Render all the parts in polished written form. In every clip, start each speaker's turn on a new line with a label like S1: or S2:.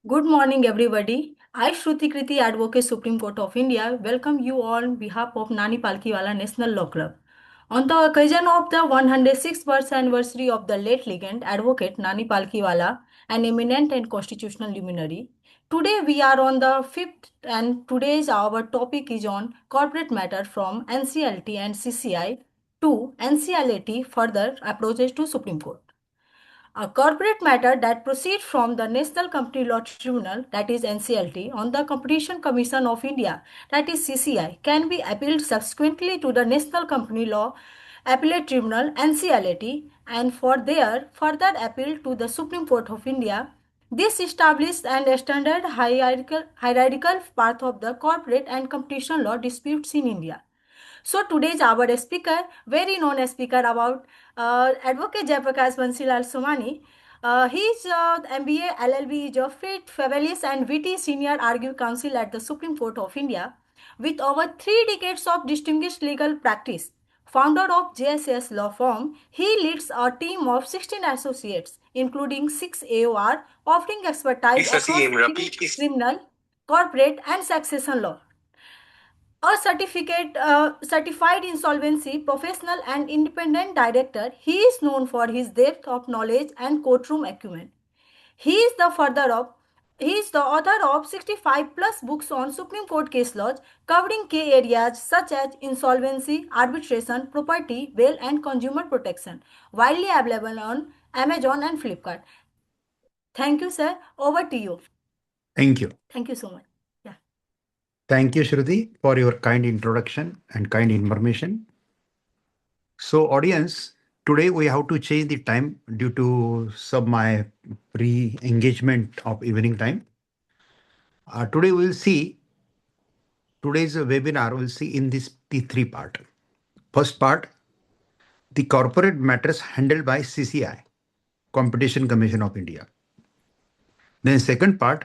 S1: Good morning, everybody. I, Shruti Kriti, Advocate Supreme Court of India, welcome you all on behalf of Nani Palkiwala National Law Club. On the occasion of the 106th birth anniversary of the late legend, Advocate Nani Palkiwala, an eminent and constitutional luminary, today we are on the fifth, and today's our topic is on corporate matter from NCLT and CCI to NCLAT further approaches to Supreme Court. A corporate matter that proceeds from the National Company Law Tribunal, that is NCLT, on the Competition Commission of India, that is CCI, can be appealed subsequently to the National Company Law Appellate Tribunal, NCLAT, and for their further appeal to the Supreme Court of India. This established a standard hierarchical path of the corporate and competition law disputes in India. So today's our speaker, very known speaker about Advocate Jayaprakash Bansilal Somani. He is MBA, LLB, is a fit, fabulous and witty senior argue counsel at the Supreme Court of India with over 3 decades of distinguished legal practice. Founder of JSS law firm, he leads a team of 16 associates, including 6 AOR, offering expertise across criminal, corporate, and succession law. A certified insolvency professional and independent director, he is known for his depth of knowledge and courtroom acumen. He is the author of 65 plus books on Supreme Court case laws covering key areas such as insolvency, arbitration, property, bail, and consumer protection, widely available on Amazon and Flipkart. Thank you, sir. Over to you.
S2: Thank you.
S1: Thank you so much. Yeah.
S2: Thank you, Shruti, for your kind introduction and kind information. So, audience, today we have to change the time due to some my pre-engagement of evening time. Today we will see today's webinar. We'll see in this the three part. First part, the corporate matters handled by CCI, Competition Commission of India. Then second part,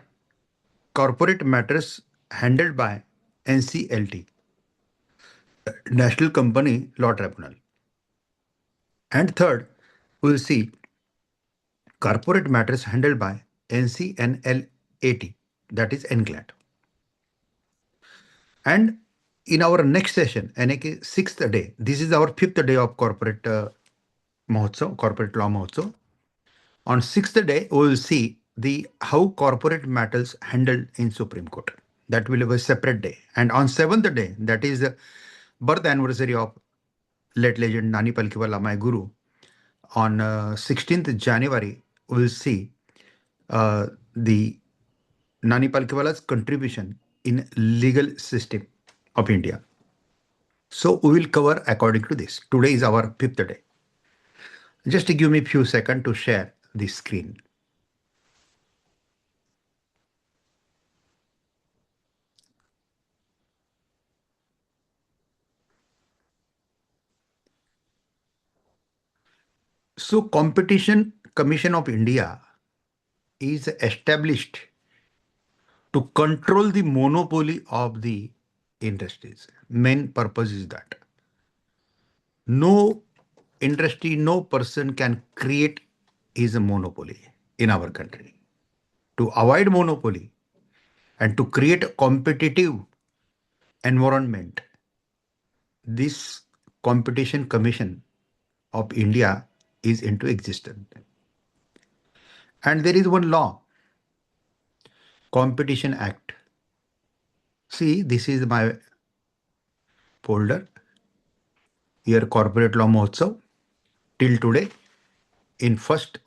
S2: corporate matters handled by NCLT, National Company Law Tribunal. And third, we will see corporate matters handled by NCLAT, that is NCLAT. And in our next session, NAK 6th day, this is our 5th day of corporate Mahotsav, corporate law Mahotsav. On 6th day, we will see how corporate matters handled in Supreme Court. That will be a separate day. And on 7th day, that is the birth anniversary of late legend Nani Palkiwala, my guru. On 16th January, we will see the Nani Palkiwala's contribution in legal system of India. So we will cover according to this. Today is our 5th day. Just give me a few seconds to share the screen. So Competition Commission of India is established to control the monopoly of the industries. Main purpose is that no industry, no person can create his monopoly in our country. To avoid monopoly and to create a competitive environment, this Competition Commission of India is into existence. And there is one law, Competition Act. See, this is my folder. Here, Corporate Law Mahotsav. Till today,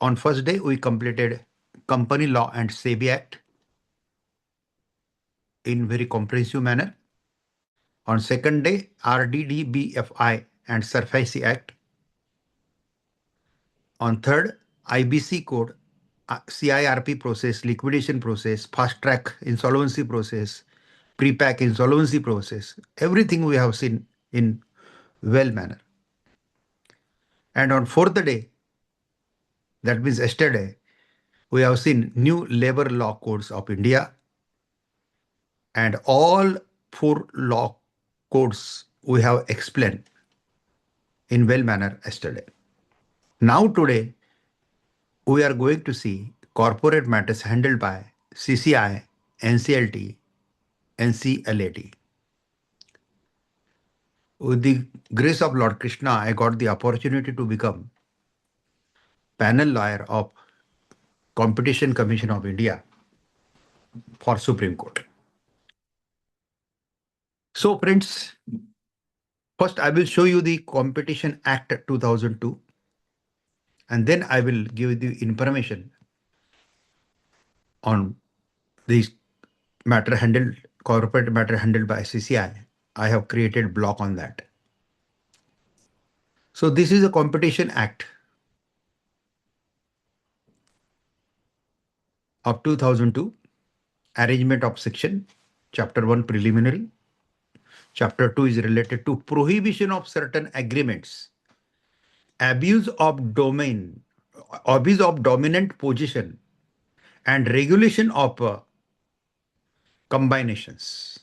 S2: on first day, we completed Company Law and SEBI Act in very comprehensive manner. On second day, RDDBFI and SURFACI Act. On third, IBC code, CIRP process, liquidation process, fast track insolvency process, pre-pack insolvency process, everything we have seen in well manner. And on fourth day, that means yesterday, we have seen new labor law codes of India, and all 4 law codes we have explained in well manner yesterday. Now today, we are going to see corporate matters handled by CCI, NCLT, NCLAT. With the grace of Lord Krishna, I got the opportunity to become panel lawyer of Competition Commission of India for Supreme Court. So friends, first I will show you the Competition Act 2002, and then I will give you the information on this matter handled, corporate matter handled by CCI. I have created block on that. So this is a Competition Act of 2002, arrangement of section, chapter 1 preliminary. Chapter 2 is related to prohibition of certain agreements, abuse of domain, abuse of dominant position, and regulation of combinations.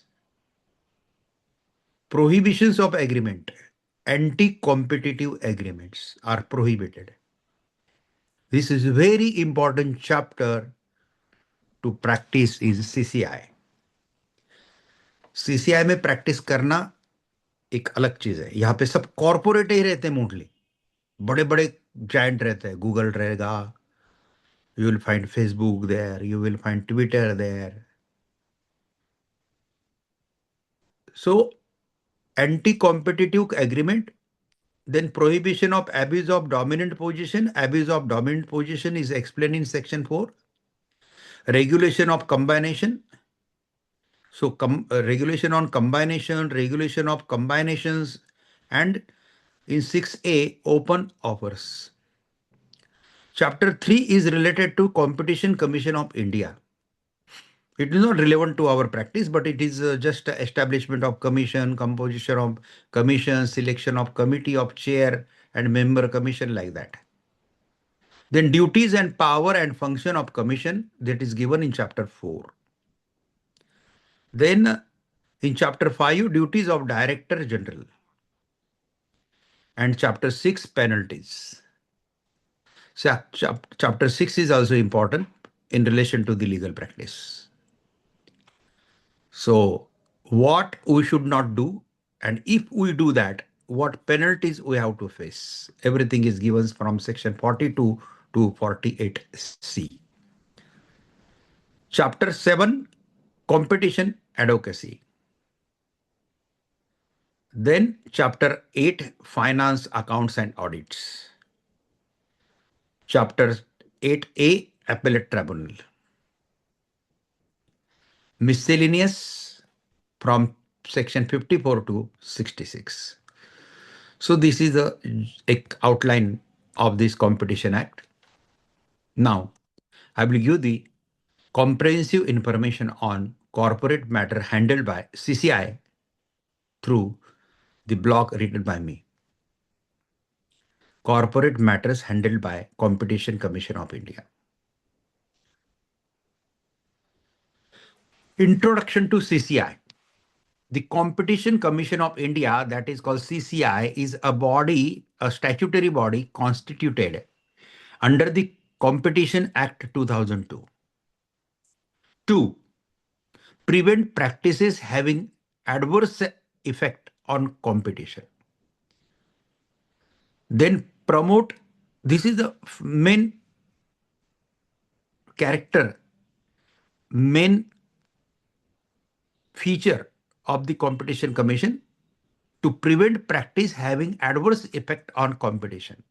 S2: Prohibitions of agreement, anti-competitive agreements are prohibited. This is a very important chapter to practice in CCI. CCI में practice करना एक अलग चीज है. यहाँ पे सब corporate ही रहते हैं मोस्टली. बड़े बड़े जायंट रहते हैं. गूगल रहेगा, you will find Facebook there, you will find Twitter there. So anti-competitive agreement, then prohibition of abuse of dominant position. Abuse of dominant position is explained in section 4. Regulation of combination. So regulation on combination, regulation of combinations, and in 6A, open offers. Chapter 3 is related to Competition Commission of India. It is not relevant to our practice, but it is just establishment of commission, composition of commission, selection of committee of chair and member commission, like that. Then duties and power and function of commission, that is given in chapter 4. Then in chapter 5, duties of director general, and chapter 6, penalties. So chapter 6 is also important in relation to the legal practice. So what we should not do, and if we do that, what penalties we have to face. Everything is given from section 42 to 48C. Chapter 7, competition advocacy. Then chapter 8, finance, accounts and audits. Chapter 8A, appellate tribunal. Miscellaneous from section 54 to 66. So this is the outline of this Competition Act. Now, I will give the comprehensive information on corporate matter handled by CCI through the blog written by me. Corporate matters handled by Competition Commission of India. Introduction to CCI. The Competition Commission of India, that is called CCI, is a body, a statutory body constituted under the Competition Act 2002 to prevent practices having adverse effect on competition. Then promote, this is the main character, main feature of the Competition Commission, to prevent practice having adverse effect on competition.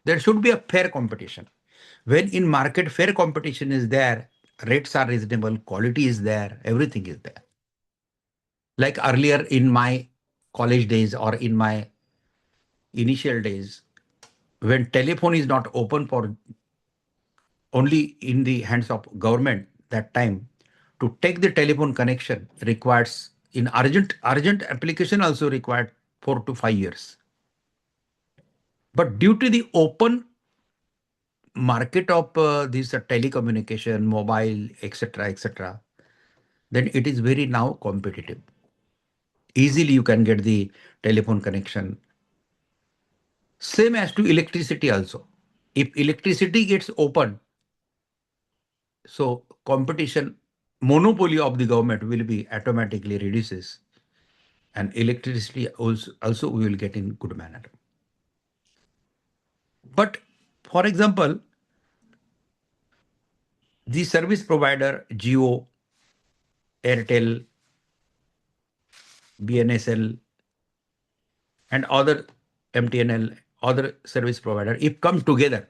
S2: There should be a fair competition. When in market fair competition is there, rates are reasonable, quality is there, everything is there. Like earlier in my college days or in my initial days, when telephone is not open for only in the hands of government, that time to take the telephone connection requires, in urgent application also required 4 to 5 years. But due to the open market of this telecommunication, mobile, etc., then it is very now competitive. Easily you can get the telephone connection. Same as to electricity also. If electricity gets open, So competition, monopoly of the government will be automatically reduces, and electricity also we will get in good manner. But for example, the service provider, Jio, Airtel, BNSL, and other MTNL, other service provider, if come together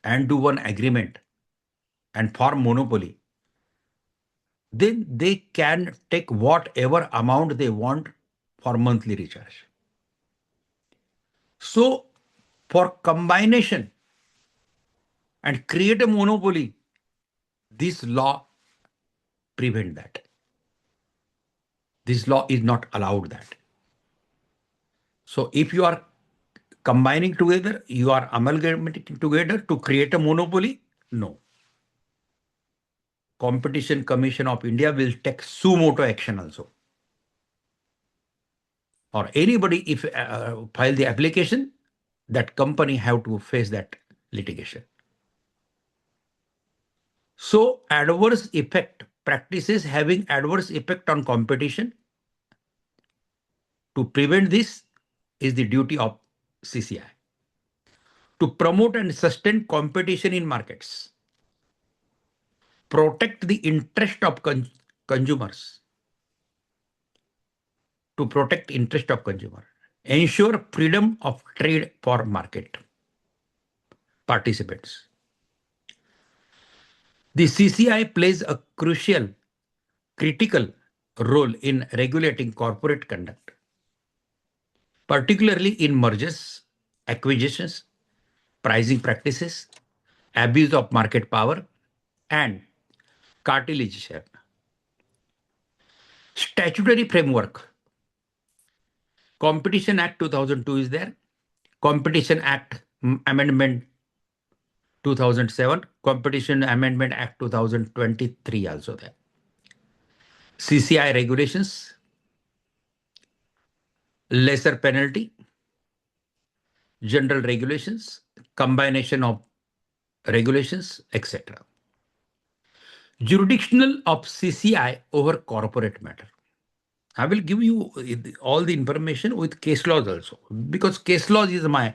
S2: and do one agreement and form monopoly, then they can take whatever amount they want for monthly recharge. So for combination and create a monopoly, this law prevent that. This law is not allowed that. So if you are combining together, you are amalgamating together to create a monopoly, no. Competition Commission of India will take suo motu action also. Or anybody if file the application, that company have to face that litigation. So adverse effect, practices having adverse effect on competition, to prevent this is the duty of CCI. To promote and sustain competition in markets, protect the interest of consumers, to protect interest of consumer, ensure freedom of trade for market participants. The CCI plays a crucial, critical role in regulating corporate conduct, particularly in mergers, acquisitions, pricing practices, abuse of market power, and cartelization. Statutory framework. Competition Act 2002 is there. Competition Act Amendment 2007. Competition Amendment Act 2023 also there. CCI regulations, lesser penalty, general regulations, combination of regulations, etc. Jurisdictional of CCI over corporate matter. I will give you all the information with case laws also, because case laws is my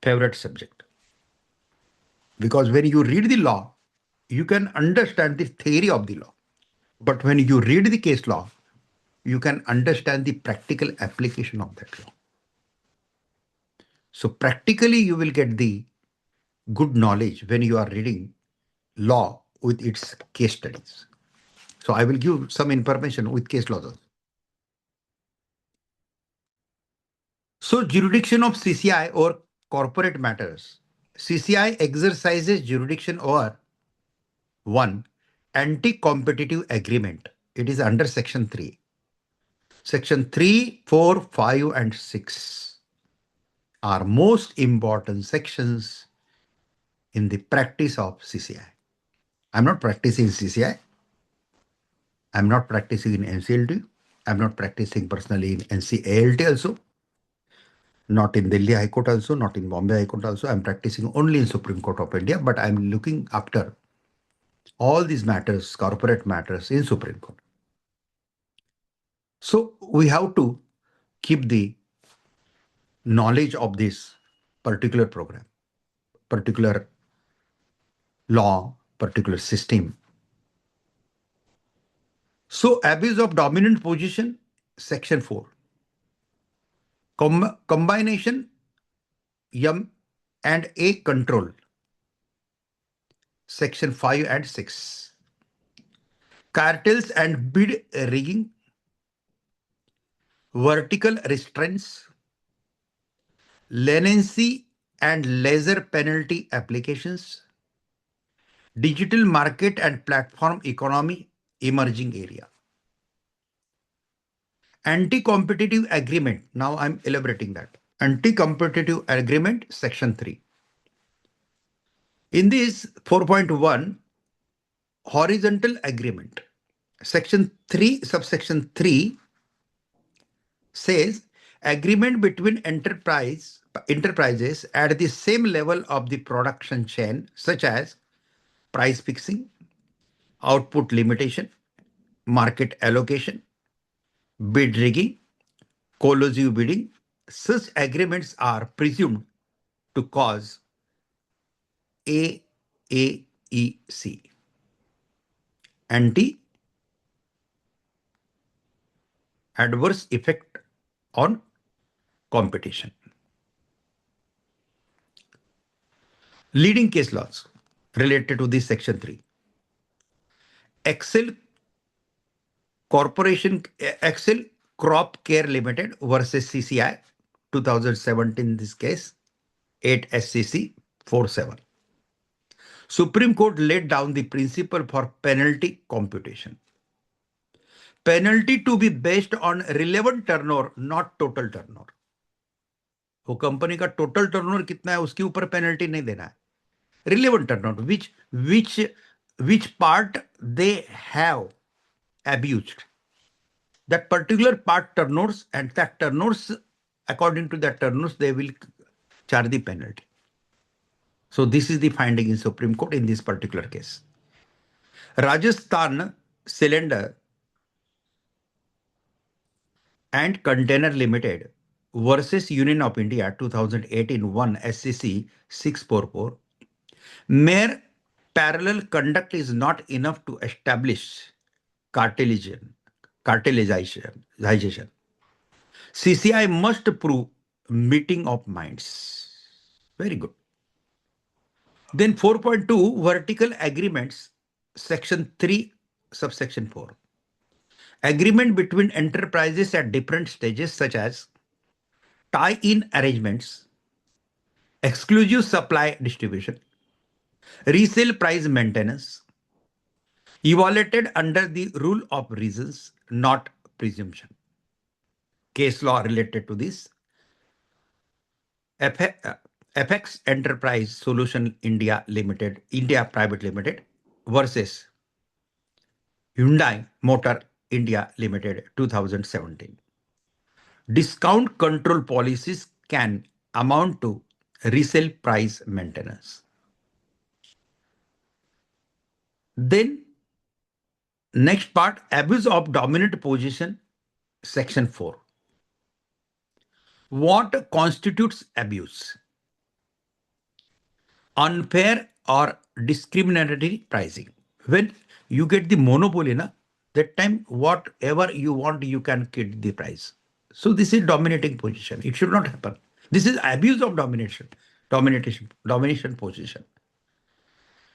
S2: favorite subject. Because when you read the law, you can understand the theory of the law. But when you read the case law, you can understand the practical application of that law. So practically you will get the good knowledge when you are reading law with its case studies. So I will give some information with case laws also. So jurisdiction of CCI or corporate matters. CCI exercises jurisdiction over one, anti-competitive agreement. It is under section 3. Section 3, 4, 5 and 6 are most important sections in the practice of CCI. I'm not practicing CCI. I'm not practicing in NCLT. I'm not practicing personally in NCALT also. Not in Delhi High Court also, not in Bombay High Court also. I'm practicing only in Supreme Court of India, but I'm looking after all these matters, corporate matters in Supreme Court. So we have to keep the knowledge of this particular program, particular law, particular system. So abuse of dominant position, section 4. Combination M and A control, section 5 and 6. Cartels and bid rigging, vertical restraints, leniency and lesser penalty applications, digital market and platform economy, emerging area. Anti-competitive agreement. Now I'm elaborating that. Anti-competitive agreement, section 3. In this 4.1, horizontal agreement, section 3, subsection 3 says agreement between enterprises at the same level of the production chain, such as price fixing, output limitation, market allocation, bid rigging, collusive bidding. Such agreements are presumed to cause AAEC, anti adverse effect on competition. Leading case laws related to this section 3. Excel Corporation, Excel Crop Care Limited versus CCI 2017, this case 8 SCC 47. Supreme Court laid down the principle for penalty computation. Penalty to be based on relevant turnover, not total turnover. वो company का total turnover कितना है उसके ऊपर penalty नहीं देना है. Relevant turnover, which part they have abused. That particular part turnovers, and that turnovers, according to that turnovers, they will charge the penalty. So this is the finding in Supreme Court in this particular case. Rajasthan Cylinder and Container Limited versus Union of India 2018 1 SCC 644. Mere parallel conduct is not enough to establish cartelization. CCI must prove meeting of minds. Very good. Then 4.2 vertical agreements, section 3, subsection 4. Agreement between enterprises at different stages such as tie-in arrangements, exclusive supply distribution, resale price maintenance, evaluated under the rule of reasons, not presumption. Case law related to this. FX Enterprise Solution India Limited, India Private Limited versus Hyundai Motor India Limited 2017. Discount control policies can amount to resale price maintenance. Then next part, abuse of dominant position, section 4. What constitutes abuse? Unfair or discriminatory pricing. When you get the monopoly, that time whatever you want, you can get the price. So this is dominating position. It should not happen. This is abuse of domination position.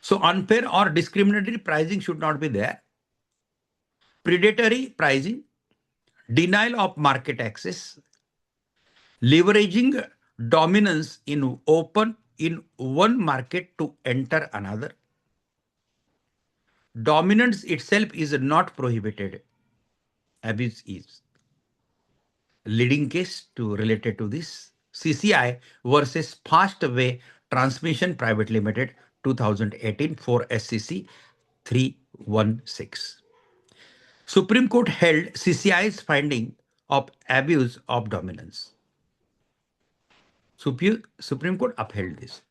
S2: So unfair or discriminatory pricing should not be there. Predatory pricing, denial of market access, leveraging dominance in one market to enter another. Dominance itself is not prohibited. Abuse is. Leading case related to this, CCI versus Fastway Transmission Private Limited 2018 for SCC 316. Supreme Court held CCI's finding of abuse of dominance. Supreme Court upheld this.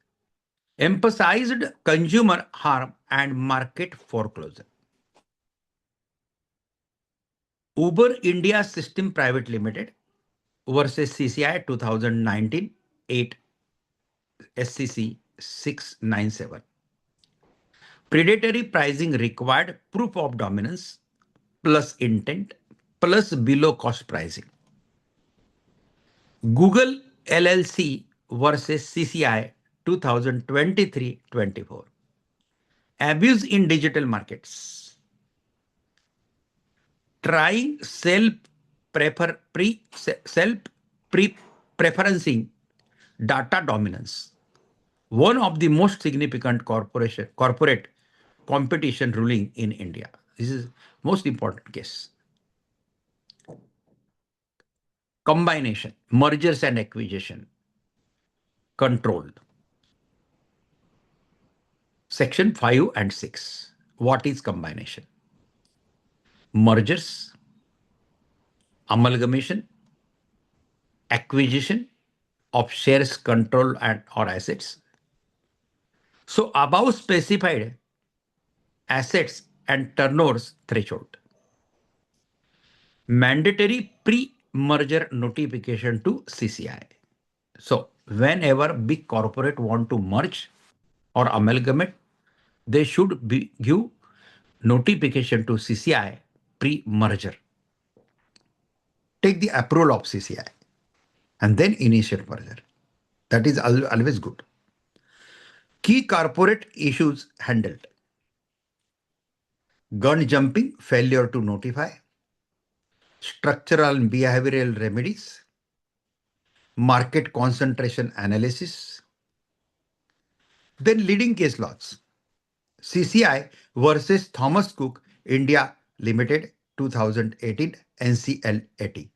S2: Emphasized consumer harm and market foreclosure. Uber India System Private Limited versus CCI 2019 8 SCC 697. Predatory pricing required proof of dominance plus intent plus below cost pricing. Google LLC versus CCI 2023-24. Abuse in digital markets. Trying self-preferencing data dominance. One of the most significant corporate competition ruling in India. This is most important case. Combination, mergers and acquisition, controlled. Section 5 and 6. What is combination? Mergers, amalgamation, acquisition of shares, control and or assets. So above specified assets and turnovers threshold. Mandatory pre-merger notification to CCI. So whenever big corporate want to merge or amalgamate, they should give notification to CCI pre-merger. Take the approval of CCI and then initiate merger. That is always good. Key corporate issues handled. Gun jumping, failure to notify, structural and behavioral remedies, market concentration analysis, then leading case laws. CCI versus Thomas Cook India Limited 2018 NCLAT.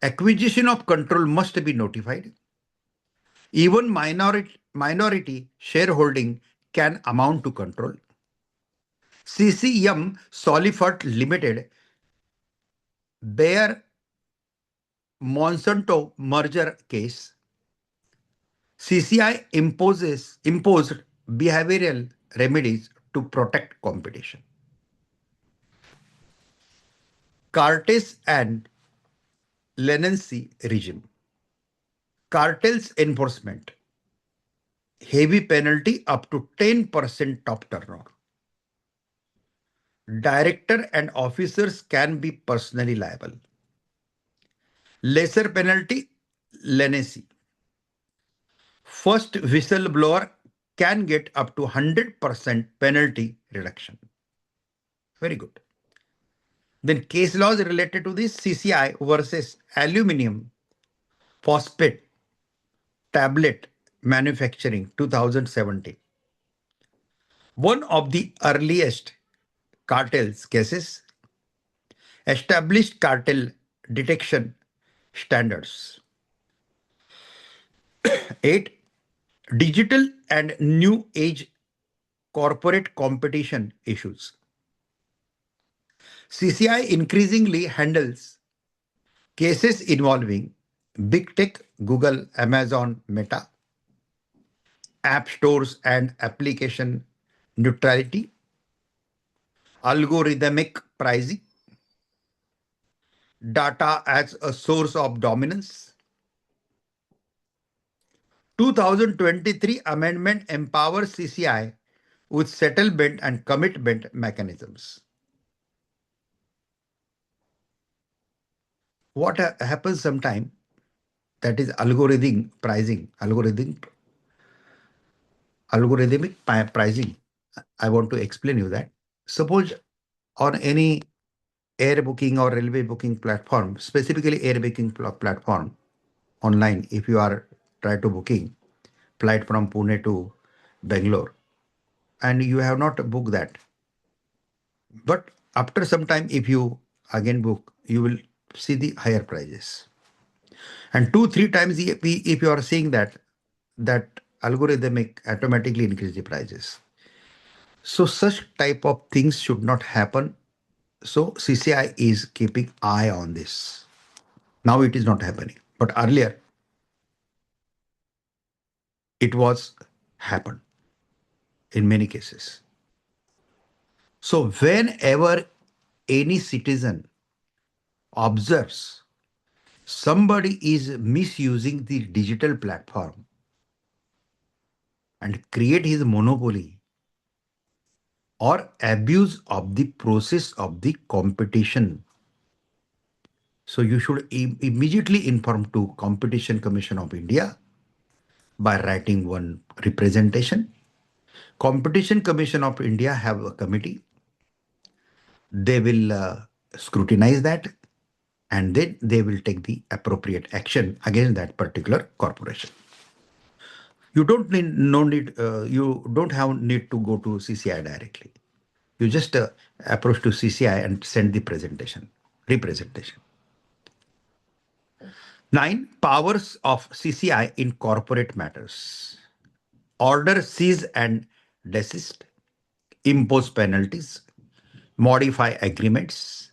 S2: Acquisition of control must be notified. Even minority shareholding can amount to control. CCM Solifert Limited Bayer Monsanto merger case. CCI imposed behavioral remedies to protect competition. Cartels and leniency regime. Cartels enforcement. Heavy penalty up to 10% top turnover. Director and officers can be personally liable. Lesser penalty, leniency. First whistleblower can get up to 100% penalty reduction. Very good. Then case laws related to this CCI versus aluminum phosphate tablet manufacturing 2017. One of the earliest cartels cases established cartel detection standards. 8. Digital and new age corporate competition issues. CCI increasingly handles cases involving big tech, Google, Amazon, Meta, app stores and application neutrality, algorithmic pricing, data as a source of dominance. 2023 amendment empowers CCI with settlement and commitment mechanisms. What happens sometime, that is algorithmic pricing. I want to explain you that. Suppose on any air booking or railway booking platform, specifically air booking platform online, if you are try to booking flight from Pune to Bangalore and you have not booked that, but after some time if you again book, you will see the higher prices. And 2-3 times if you are seeing that algorithmic automatically increase the prices. So such type of things should not happen. So CCI is keeping eye on this. Now it is not happening, but earlier it was happened in many cases. So whenever any citizen observes somebody is misusing the digital platform and create his monopoly or abuse of the process of the competition, so you should immediately inform to Competition Commission of India by writing one representation. Competition Commission of India have a committee. They will scrutinize that and then they will take the appropriate action against that particular corporation. You don't have need to go to CCI directly. You just approach to CCI and send the representation. 9. Powers of CCI in corporate matters. Order, seize and desist, impose penalties, modify agreements,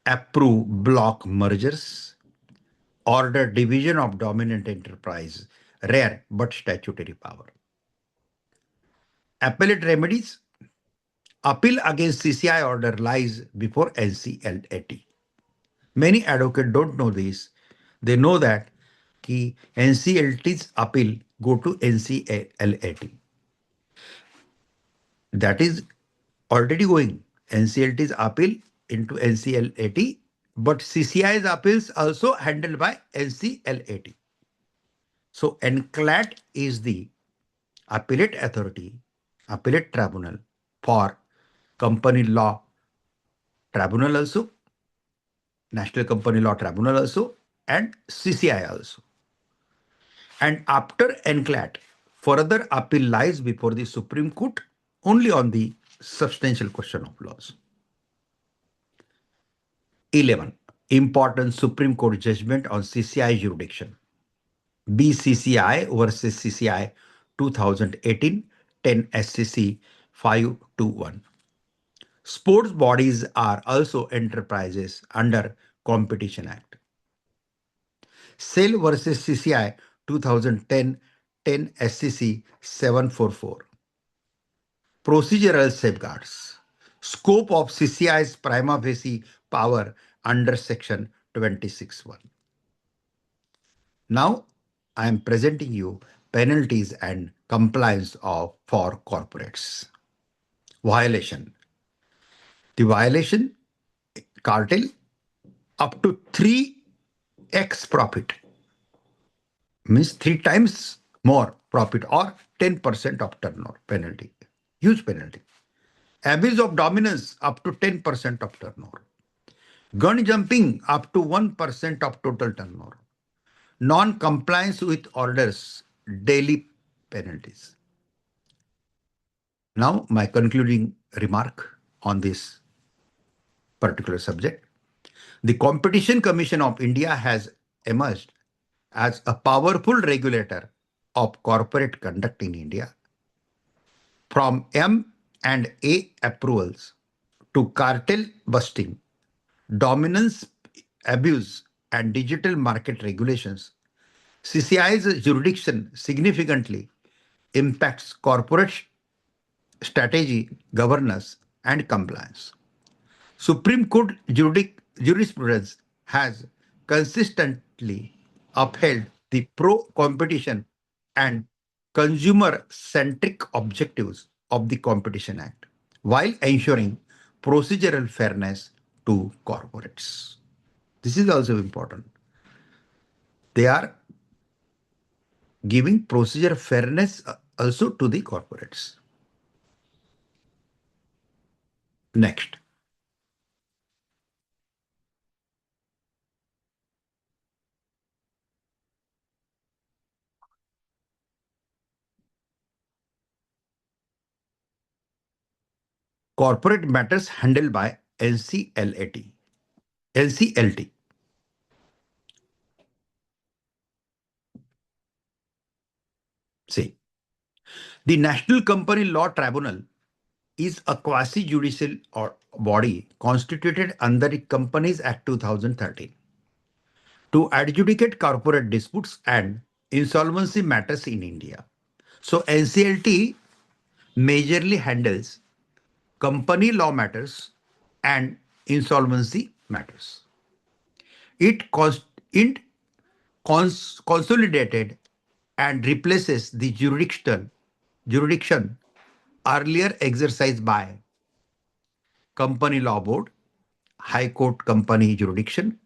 S2: approve block mergers, order division of dominant enterprise, rare but statutory power. Appellate remedies. Appeal against CCI order lies before NCLAT. Many advocates don't know this. They know that कि NCLT's appeal go to NCLAT. That is already going. NCLT's appeal into NCLAT, but CCI's appeals also handled by NCLAT. So NCLAT is the appellate authority, appellate tribunal for company law tribunal also, National Company Law Tribunal also, and CCI also. And after NCLAT, further appeal lies before the Supreme Court only on the substantial question of laws. 11. Important Supreme Court judgment on CCI jurisdiction. BCCI versus CCI 2018 10 SCC 521. Sports bodies are also enterprises under Competition Act. SAIL versus CCI 2010 10 SCC 744. Procedural safeguards. Scope of CCI's prima facie power under Section 26(1). Now, I am presenting you penalties and compliance for corporates. Violation. The violation, cartel, up to 3x profit, means 3 times more profit or 10% of turnover penalty. Huge penalty. Abuse of dominance up to 10% of turnover. Gun jumping up to 1% of total turnover. Non-compliance with orders, daily penalties. Now, my concluding remark on this particular subject. The Competition Commission of India has emerged as a powerful regulator of corporate conduct in India. From M&A approvals to cartel busting, dominance abuse, and digital market regulations, CCI's jurisdiction significantly impacts corporate strategy, governance, and compliance. Supreme Court jurisprudence has consistently upheld the pro-competition and consumer-centric objectives of the Competition Act while ensuring procedural fairness to corporates. This is also important. They are giving procedure fairness also to the corporates. Next. Corporate matters handled by NCLAT. NCLT. See, the National Company Law Tribunal is a quasi-judicial body constituted under the Companies Act 2013 to adjudicate corporate disputes and insolvency matters in India. So NCLT majorly handles company law matters and insolvency matters. It consolidated and replaces the jurisdiction earlier exercised by Company Law Board, High Court Company Jurisdiction,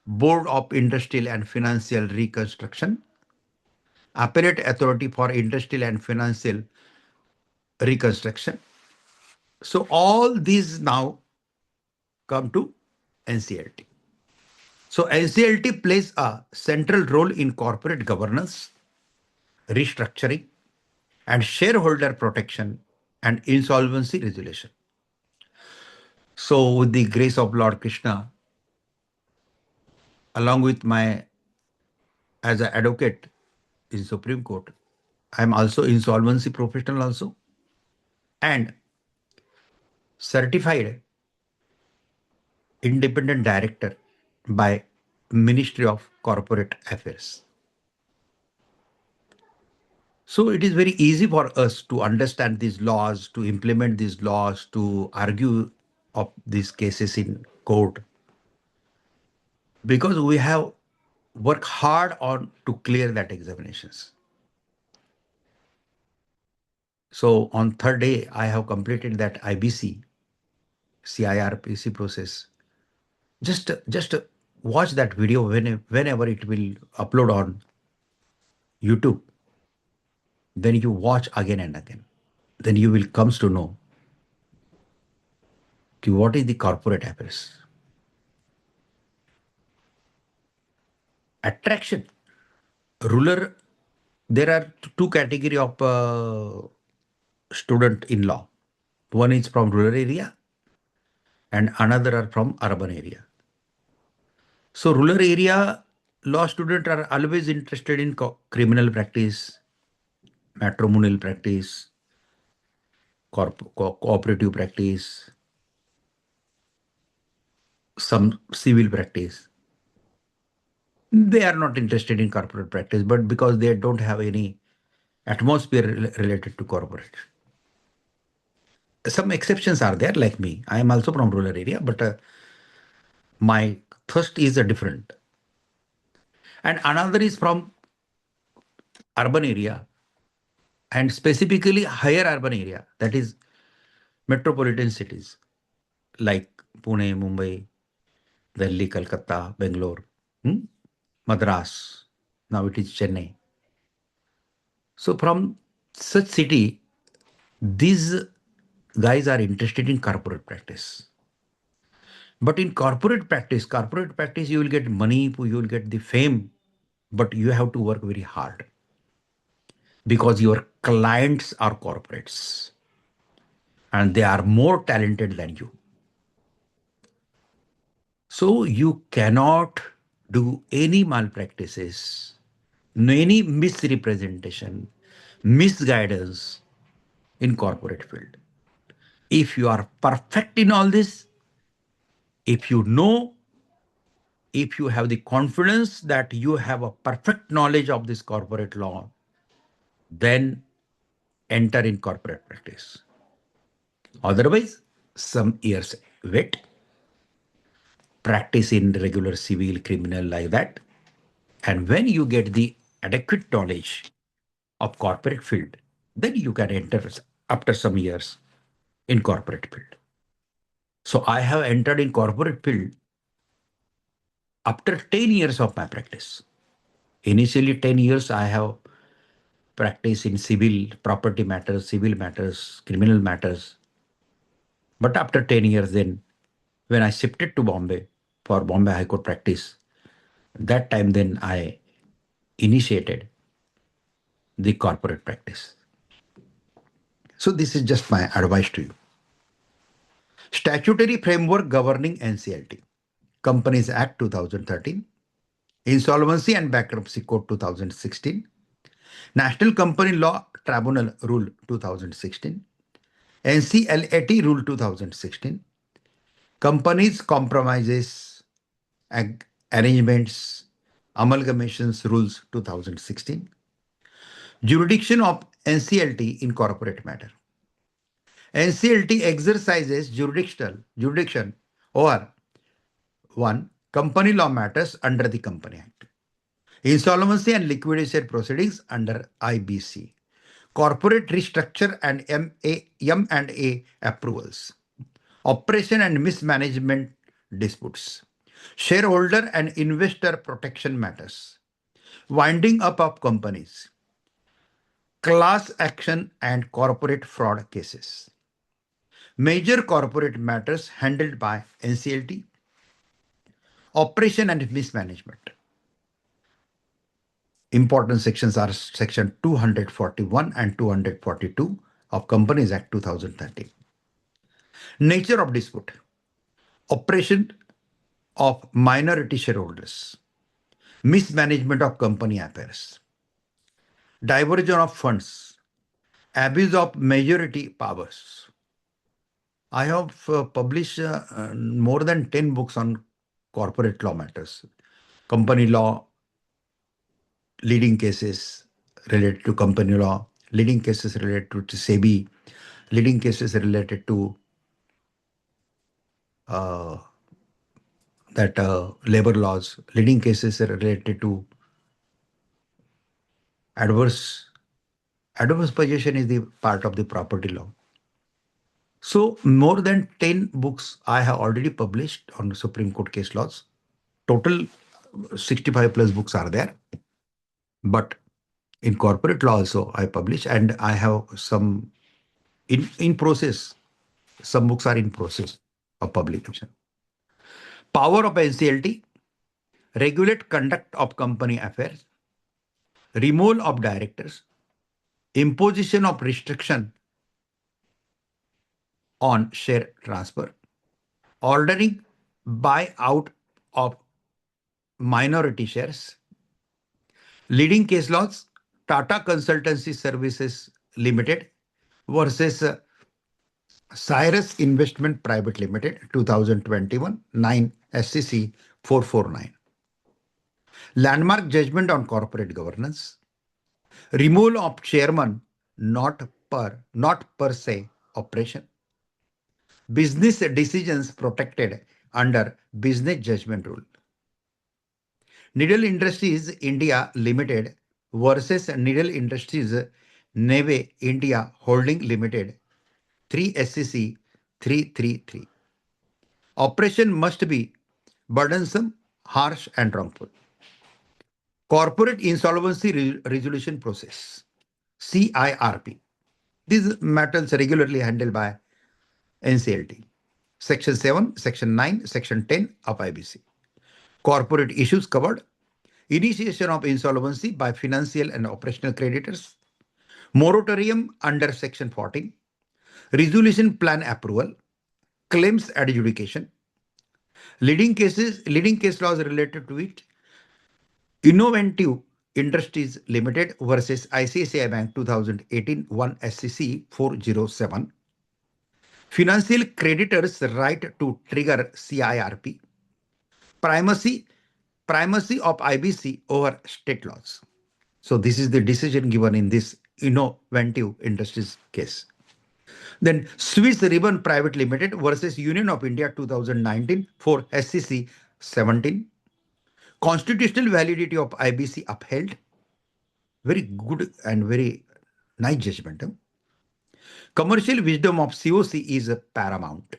S2: Board of Industrial and Financial Reconstruction, Appellate Authority for Industrial and Financial Reconstruction. So all these now come to NCLT. So NCLT plays a central role in corporate governance, restructuring, and shareholder protection and insolvency resolution. So with the grace of Lord Krishna, along with my as an advocate in Supreme Court, I am also insolvency professional also and certified independent director by Ministry of Corporate Affairs. So it is very easy for us to understand these laws, to implement these laws, to argue of these cases in court, because we have worked hard on to clear that examinations. So on third day, I have completed that IBC, CIRPC process. Just watch that video whenever it will upload on YouTube. Then you watch again and again. Then you will comes to know what is the corporate affairs. Attraction. Ruler, there are two category of student in law. One is from rural area and another are from urban area. So rural area law students are always interested in criminal practice, matrimonial practice, cooperative practice, some civil practice. They are not interested in corporate practice, but because they don't have any atmosphere related to corporate. Some exceptions are there, like me. I am also from rural area, but my thirst is different. And another is from urban area, and specifically higher urban area, that is metropolitan cities like Pune, Mumbai, Delhi, Calcutta, Bangalore, Madras, now it is Chennai. So from such city, these guys are interested in corporate practice. But in corporate practice, you will get money, you will get the fame, but you have to work very hard because your clients are corporates and they are more talented than you. So you cannot do any malpractices, any misrepresentation, misguidance in corporate field. If you are perfect in all this, if you know, if you have the confidence that you have a perfect knowledge of this corporate law, then enter in corporate practice. Otherwise, some years wait, practice in regular civil, criminal, like that. And when you get the adequate knowledge of corporate field, then you can enter after some years in corporate field. So I have entered in corporate field after 10 years of my practice. Initially 10 years I have practiced in civil, property matters, civil matters, criminal matters. But after 10 years then, when I shifted to Bombay for Bombay High Court practice, that time then I initiated the corporate practice. So this is just my advice to you. Statutory framework governing NCLT. Companies Act 2013, Insolvency and Bankruptcy Code 2016, National Company Law Tribunal Rule 2016, NCLAT Rule 2016, Companies Compromises, Arrangements, Amalgamations Rules 2016, Jurisdiction of NCLT in Corporate Matter. NCLT exercises jurisdiction over 1. Company law matters under the Company Act. Insolvency and liquidation proceedings under IBC. Corporate restructure and M&A approvals. Operation and mismanagement disputes. Shareholder and investor protection matters. Winding up of companies. Class action and corporate fraud cases. Major corporate matters handled by NCLT. Operation and mismanagement. Important sections are section 241 and 242 of Companies Act 2013. Nature of dispute. Operation of minority shareholders. Mismanagement of company affairs. Diversion of funds. Abuse of majority powers. I have published more than 10 books on corporate law matters. Company law, leading cases related to company law, leading cases related to SEBI, leading cases related to uh, that labor laws, leading cases related to adverse adverse possession is the part of the property law. So more than 10 books I have already published on Supreme Court case laws. Total 65 plus books are there. But in corporate law also I publish, and I have some in process. Some books are in process of publication. Power of NCLT: regulate conduct of company affairs, removal of directors, imposition of restriction on share transfer, ordering buyout of minority shares. Leading case laws: Tata Consultancy Services Limited versus Cyrus Investment Private Limited, 2021, 9 SCC 449. Landmark judgment on corporate governance. Removal of chairman, not per se operation. Business decisions protected under business judgment rule. Needle Industries India Limited versus Needle Industries Neve India Holding Limited, 3 SCC 333. Operation must be burdensome, harsh, and wrongful. Corporate Insolvency Resolution Process, CIRP. These matters regularly handled by NCLT. Section 7, Section 9, Section 10 of IBC. Corporate issues covered: initiation of insolvency by financial and operational creditors, moratorium under Section 14, resolution plan approval, claims adjudication, leading case laws related to it: Innovative Industries Limited versus ICICI Bank, 2018, 1 SCC 407. Financial creditors' right to trigger CIRP. Primacy of IBC over state laws. So this is the decision given in this Innovative Industries case. Then Swiss Ribbon Private Limited versus Union of India, 2019, for SCC 17. Constitutional validity of IBC upheld. Very good and very nice judgment. Commercial wisdom of COC is paramount.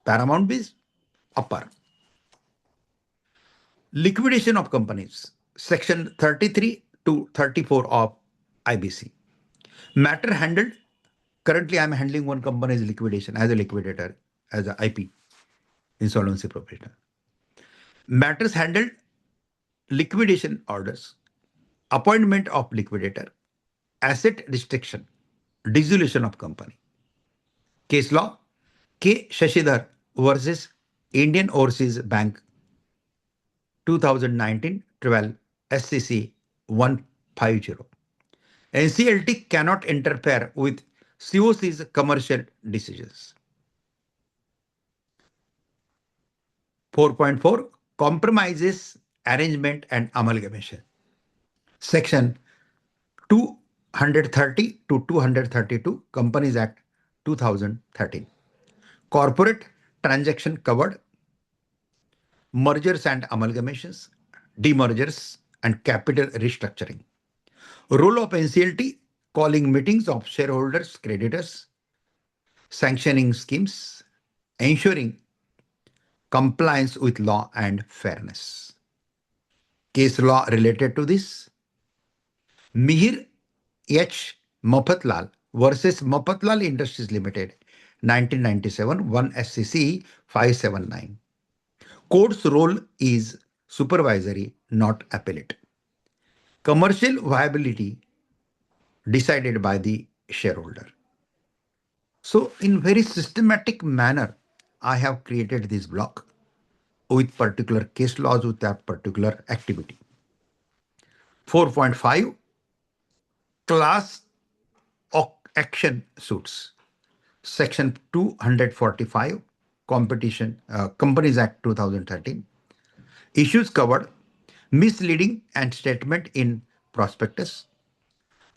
S2: Paramount means upper. Liquidation of companies, Section 33 to 34 of IBC. Matter handled. Currently, I am handling one company's liquidation as a liquidator, as an IP, insolvency professional. Matters handled: liquidation orders, appointment of liquidator, asset restriction, dissolution of company. Case law: K. Shashidhar versus Indian Overseas Bank, 2019-12 SCC 150. NCLT cannot interfere with COC's commercial decisions. 4.4 Compromises, arrangement, and amalgamation. Section 230 to 232 Companies Act, 2013. Corporate transaction covered: mergers and amalgamations, demergers, and capital restructuring. Role of NCLT: calling meetings of shareholders, creditors, sanctioning schemes, ensuring compliance with law and fairness. Case law related to this: Mihir H. Mafatlal versus Mafatlal Industries Limited, 1997, 1 SCC 579. Court's role is supervisory, not appellate. Commercial viability decided by the shareholder. So in very systematic manner, I have created this block with particular case laws with that particular activity. 4.5 Class action suits. Section 245 Companies Act, 2013. Issues covered: misleading and statement in prospectus,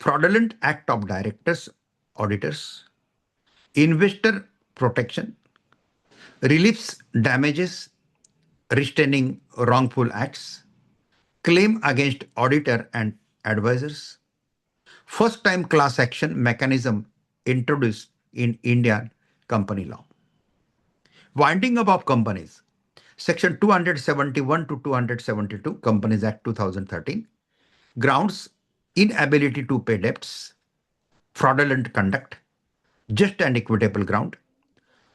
S2: fraudulent act of directors, auditors, investor protection, reliefs damages, restraining wrongful acts, claim against auditor and advisors, first time class action mechanism introduced in Indian company law. Winding up of companies. Section 271 to 272 Companies Act 2013 grounds inability to pay debts, fraudulent conduct, just and equitable ground.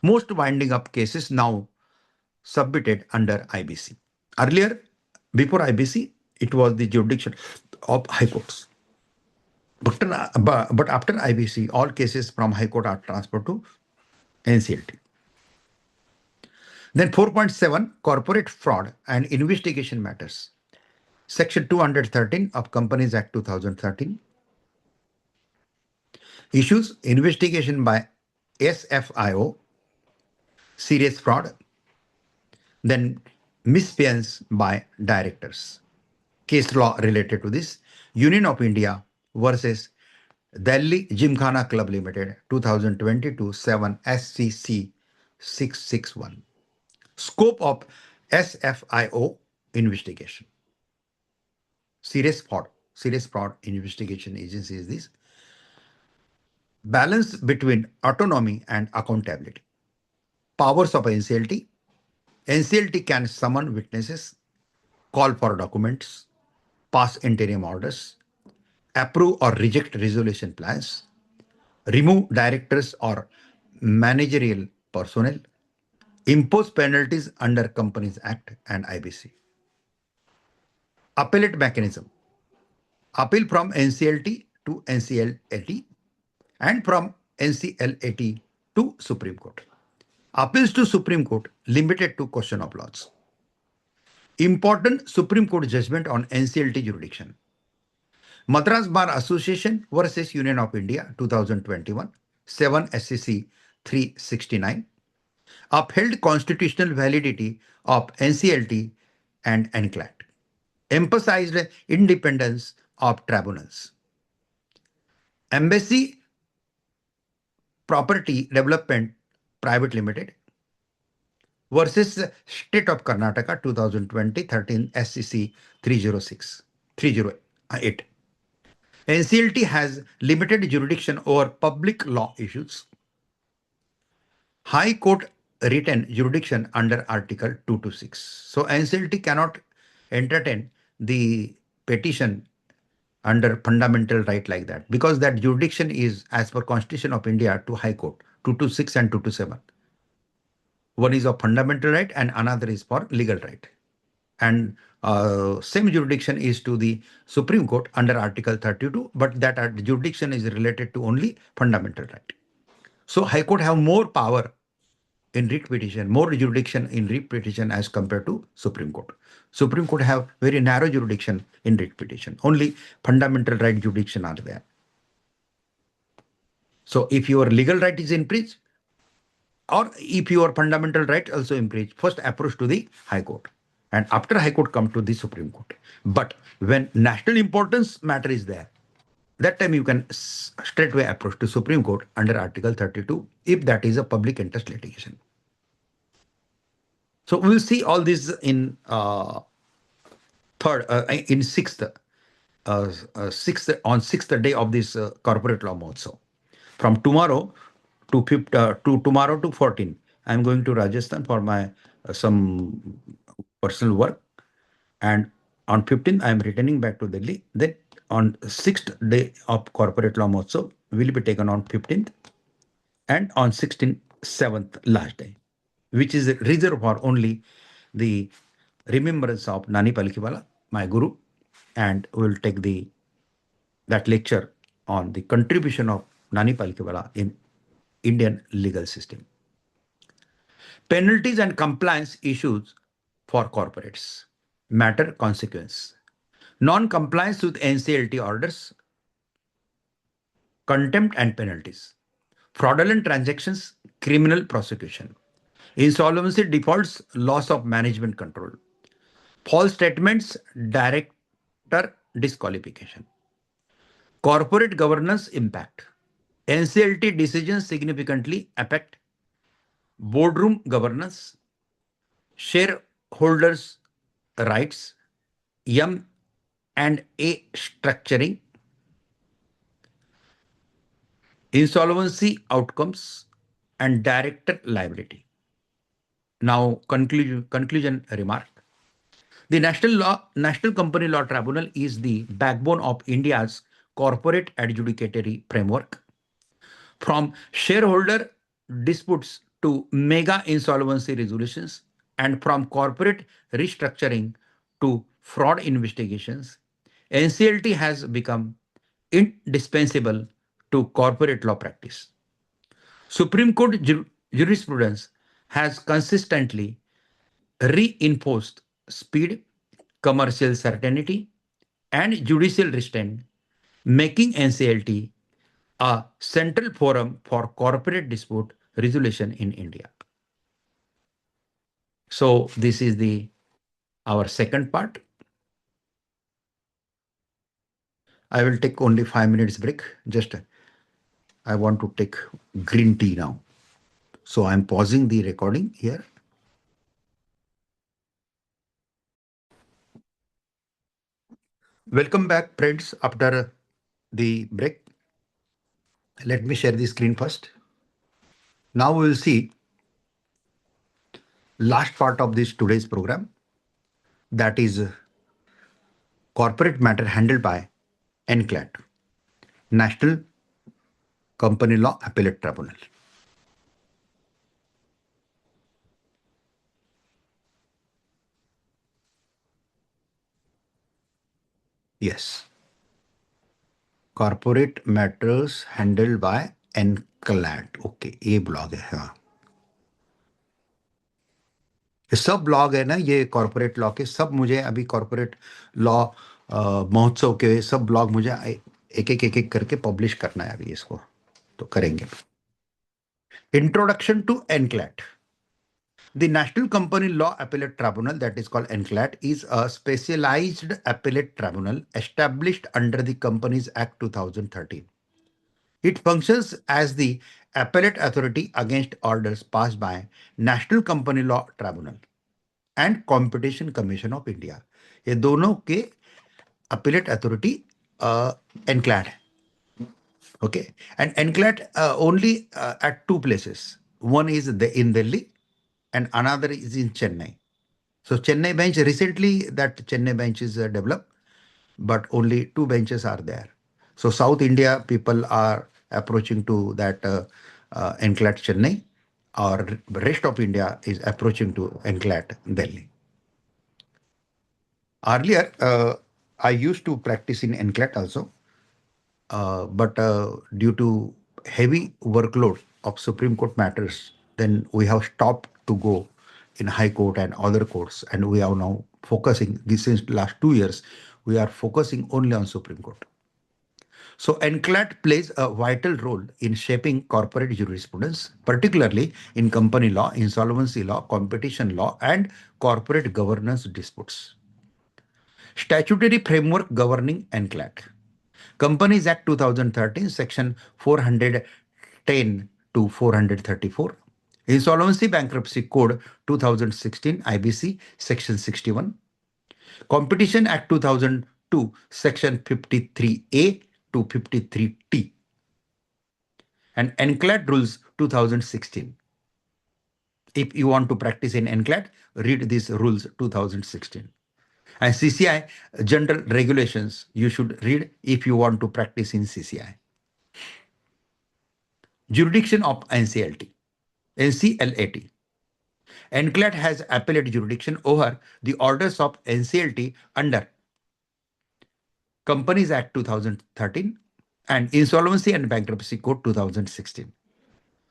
S2: Most winding up cases now submitted under IBC. Earlier, before IBC, it was the jurisdiction of high courts. But after IBC, all cases from high court are transferred to NCLT. Then 4.7 Corporate Fraud and Investigation Matters. Section 213 of Companies Act 2013 issues investigation by SFIO, serious fraud, then misfeasance by directors. Case law related to this, Union of India versus Delhi Gymkhana Club Limited, 2022 7 SCC 661. Scope of SFIO investigation. Serious fraud investigation agency is this. Balance between autonomy and accountability. Powers of NCLT. NCLT can summon witnesses, call for documents, pass interim orders, approve or reject resolution plans, remove directors or managerial personnel, impose penalties under Companies Act and IBC. Appellate mechanism. Appeal from NCLT to NCLAT and from NCLAT to Supreme Court. Appeals to Supreme Court limited to question of laws. Important Supreme Court judgment on NCLT jurisdiction. Madras Bar Association versus Union of India 2021 7 SCC 369 upheld constitutional validity of NCLT and NCLAT. Emphasized independence of tribunals. Embassy Property Development Private Limited versus State of Karnataka 2020 13 SCC 308. NCLT has limited jurisdiction over public law issues. High Court retain jurisdiction under Article 226. So NCLT cannot entertain the petition under fundamental right like that because that jurisdiction is as per Constitution of India to High Court 226 and 227. One is of fundamental right and another is for legal right. And same jurisdiction is to the Supreme Court under Article 32, but that jurisdiction is related to only fundamental right. So High Court have more power in writ petition, more jurisdiction in writ petition as compared to Supreme Court. Supreme Court have very narrow jurisdiction in writ petition. Only fundamental right jurisdiction are there. So if your legal right is infringed, or if your fundamental right also infringed, first approach to the High Court. And after High Court come to the Supreme Court. But when national importance matter is there, that time you can straightway approach to Supreme Court under Article 32 if that is a public interest litigation. So we'll see all this in sixth day of this corporate law Mahotsav. From tomorrow to 14, I'm going to Rajasthan for my some personal work, and on 15th I'm returning back to Delhi. Then on 6th day of corporate law Mahotsav will be taken on 15th, and on 16th 7th last day, which is reserved for only the remembrance of Nani Palkiwala, my guru, and we'll take that lecture on the contribution of Nani Palkiwala in Indian legal system. Penalties and compliance issues for corporates. Matter consequence. Non-compliance with NCLT orders, contempt and penalties. Fraudulent transactions, criminal prosecution. Insolvency defaults, loss of management control. False statements, director disqualification. Corporate governance impact. NCLT decisions significantly affect boardroom governance, shareholders' rights, M&A structuring, insolvency outcomes, and director liability. Now, conclusion remark. The National Company Law Tribunal is the backbone of India's corporate adjudicatory framework. From shareholder disputes to mega insolvency resolutions, and from corporate restructuring to fraud investigations, NCLT has become indispensable to corporate law practice. Supreme Court jurisprudence has consistently reinforced speed, commercial certainty, and judicial restraint, making NCLT a central forum for corporate dispute resolution in India. So this is our second part. I will take only 5 minutes break. Just I want to take green tea now. So I'm pausing the recording here. Welcome back, friends, after the break. Let me share the screen first. Now we will see last part of this today's program, that is corporate matter handled by NCLAT, National Company Law Appellate Tribunal. Yes. Corporate matters handled by NCLAT. Okay, ये blog है. हाँ, ये सब blog है ना, ये corporate law के सब. मुझे अभी कॉर्पोरेट लॉ महोत्सव के सब ब्लॉग मुझे एक करके पब्लिश करना है अभी. इसको तो करेंगे. Introduction to NCLAT. The National Company Law Appellate Tribunal, that is called NCLAT, is a specialized appellate tribunal established under the Companies Act 2013. It functions as the appellate authority against orders passed by National Company Law Tribunal and Competition Commission of India. ये दोनों के appellate authority NCLAT है. Okay, and NCLAT only at two places. One is in Delhi and another is in Chennai. So Chennai bench, recently that Chennai bench is developed, but only two benches are there. So South India people are approaching to that NCLAT Chennai, or rest of India is approaching to NCLAT Delhi. Earlier, I used to practice in NCLAT also, but due to heavy workload of Supreme Court matters, then we have stopped to go in High Court and other courts, and we are now focusing, since last 2 years, we are focusing only on Supreme Court. So NCLAT plays a vital role in shaping corporate jurisprudence, particularly in company law, insolvency law, competition law, and corporate governance disputes. Statutory framework governing NCLAT. Companies Act 2013, Section 410 to 434. Insolvency Bankruptcy Code 2016, IBC, Section 61. Competition Act 2002, Section 53A to 53T. And NCLAT Rules 2016. If you want to practice in NCLAT, read these rules 2016. And CCI general regulations you should read if you want to practice in CCI. Jurisdiction of NCLT. NCLAT. NCLAT has appellate jurisdiction over the orders of NCLT under Companies Act 2013 and Insolvency and Bankruptcy Code 2016.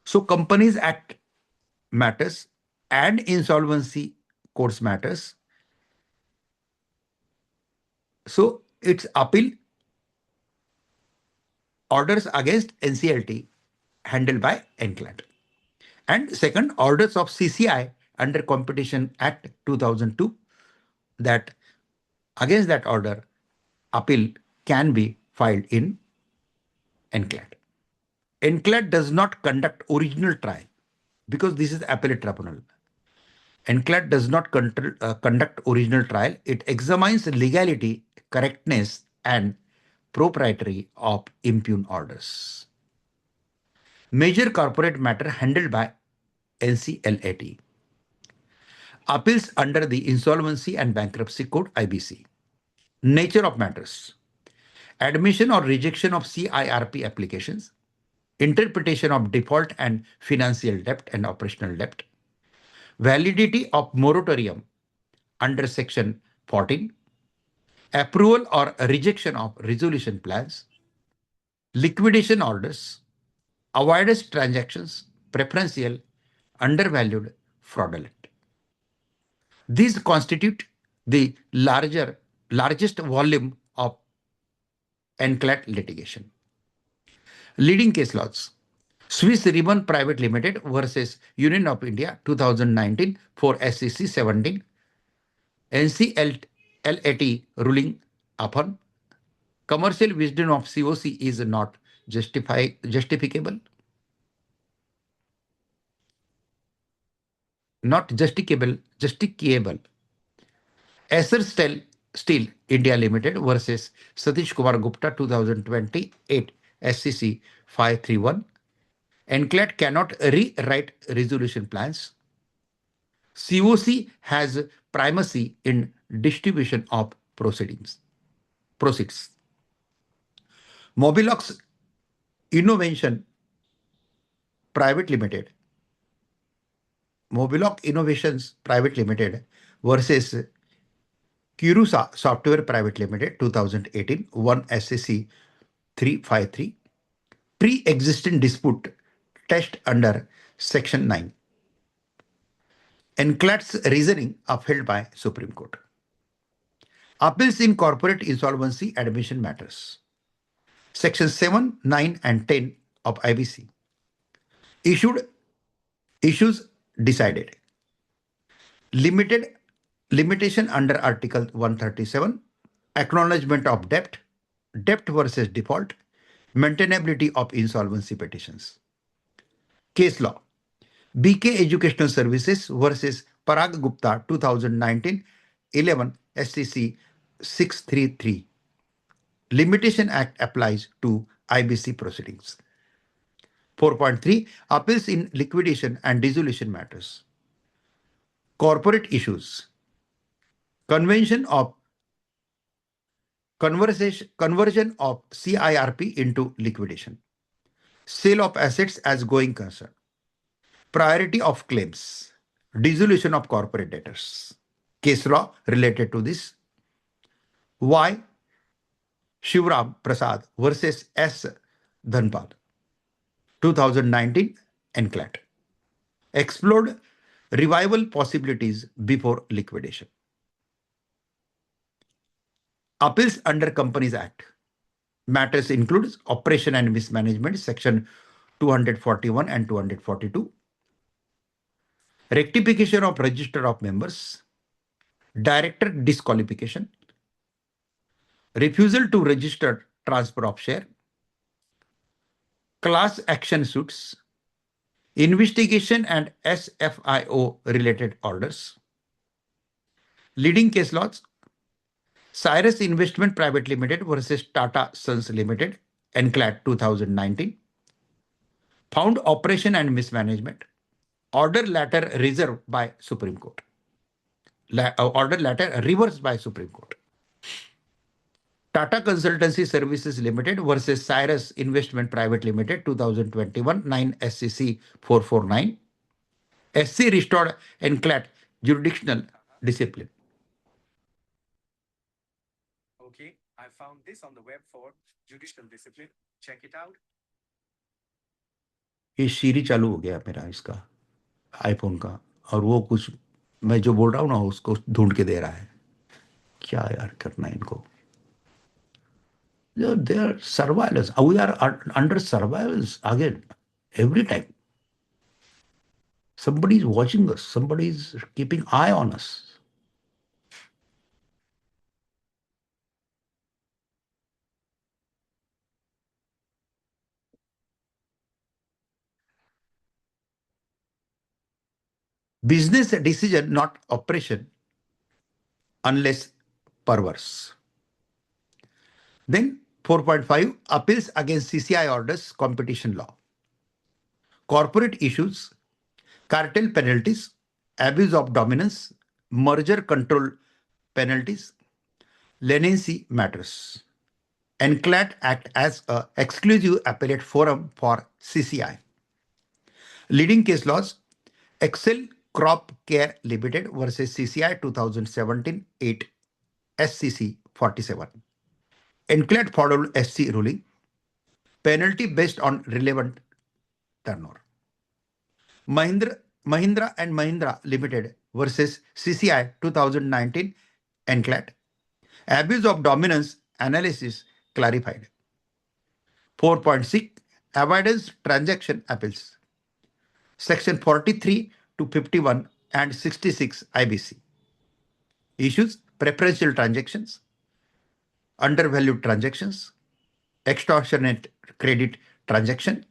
S2: So Companies Act matters and Insolvency Codes matters. So its appeal orders against NCLT handled by NCLAT. And second, orders of CCI under Competition Act 2002, that against that order, appeal can be filed in NCLAT. NCLAT does not conduct original trial because this is appellate tribunal. NCLAT does not conduct original trial. It examines legality, correctness, and propriety of impugned orders. Major corporate matter handled by NCLAT. Appeals under the Insolvency and Bankruptcy Code IBC. Nature of matters. Admission or rejection of CIRP applications. Interpretation of default and financial debt and operational debt. Validity of moratorium under Section 14. Approval or rejection of resolution plans. Liquidation orders. Avoidance transactions, preferential, undervalued, fraudulent. These constitute the largest volume of NCLAT litigation. Leading case laws. Swiss Ribbon Private Limited versus Union of India 2019 for SCC 17. NCLAT ruling upon commercial wisdom of COC is not justificable. Not justicable. Acer Steel India Limited versus Satish Kumar Gupta 2028 SCC 531. NCLAT cannot rewrite resolution plans. COC has primacy in distribution of proceeds. Mobilox Innovation Private Limited. Mobilox Innovations Private Limited versus Kirusa Software Private Limited 2018 1 SCC 353. Pre-existing dispute test under Section 9. NCLAT's reasoning upheld by Supreme Court. Appeals in corporate insolvency admission matters. Section 7, 9, and 10 of IBC. Issues decided. Limitation under Article 137. Acknowledgement of debt. Debt versus default. Maintainability of insolvency petitions. Case law. BK Educational Services versus Parag Gupta 2019 11 SCC 633. Limitation Act applies to IBC proceedings. 4.3 Appeals in liquidation and dissolution matters. Corporate issues. Conversion of CIRP into liquidation. Sale of assets as going concern. Priority of claims. Dissolution of corporate debtors. Case law related to this. Y. Shivram Prasad versus S. Dhanpal 2019 NCLAT. Explored revival possibilities before liquidation. Appeals under Companies Act. Matters includes operation and mismanagement, section 241 and 242. Rectification of register of members. Director disqualification. Refusal to register transfer of share. Class action suits. Investigation and SFIO related orders. Leading case laws. Cyrus Investment Private Limited versus Tata Sons Limited, NCLAT 2019. Found operation and mismanagement. Order latter reserved by Supreme Court. Order latter reversed by Supreme Court. Tata Consultancy Services Limited versus Cyrus Investment Private Limited 2021 9 SCC 449. SC restored NCLAT jurisdictional discipline.
S3: Okay, I found this on the web for judicial discipline. Check it out.
S2: ये सीरी चालू हो गया मेरा इसका iPhone का और वो कुछ मैं जो बोल रहा हूँ ना उसको ढूंढ के दे रहा है क्या यार करना है इनको they are surveillance we are under surveillance again every time somebody is watching us somebody is keeping eye on us Business decision, not operation, unless perverse. Then 4.5, appeals against CCI orders, competition law. Corporate issues, cartel penalties, abuse of dominance, merger control penalties, leniency matters. NCLAT act as an exclusive appellate forum for CCI. Leading case laws, Excel Crop Care Limited versus CCI 2017-8 SCC 47. NCLAT followed SC ruling. Penalty based on relevant turnover. Mahindra and Mahindra Limited versus CCI 2019 NCLAT. Abuse of dominance analysis clarified. 4.6, avoidance transaction appeals. Section 43 to 51 and 66 IBC. Issues, preferential transactions, undervalued transactions, extortionate credit transaction,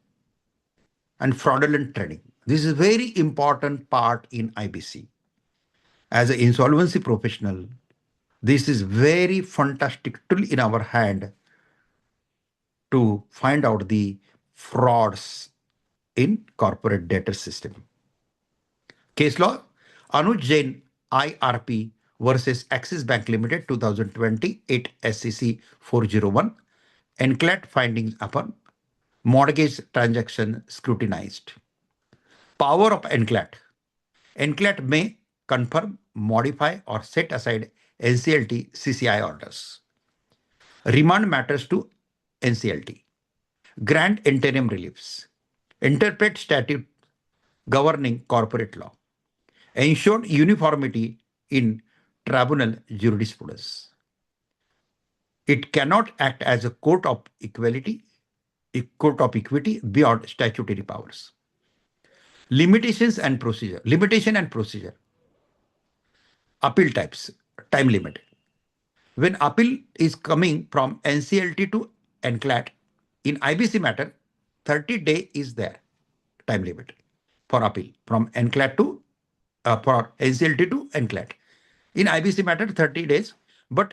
S2: and fraudulent trading. This is a very important part in IBC. As an insolvency professional, this is very fantastic tool in our hand to find out the frauds in corporate debtor system. Case law, Anuj Jain IRP versus Axis Bank Limited 2028 SCC 401, NCLAT findings upon mortgage transaction scrutinized. Power of NCLAT. NCLAT may confirm, modify, or set aside NCLT CCI orders. Remand matters to NCLT. Grant interim reliefs. Interpret statute governing corporate law. Ensured uniformity in tribunal jurisprudence. It cannot act as a court of equity beyond statutory powers. Limitations and procedure. Limitation and procedure. Appeal types. Time limit. When appeal is coming from NCLT to NCLAT, in IBC matter, 30-day is there, time limit for appeal from NCLAT to for NCLT to NCLAT. In IBC matter, 30 days, but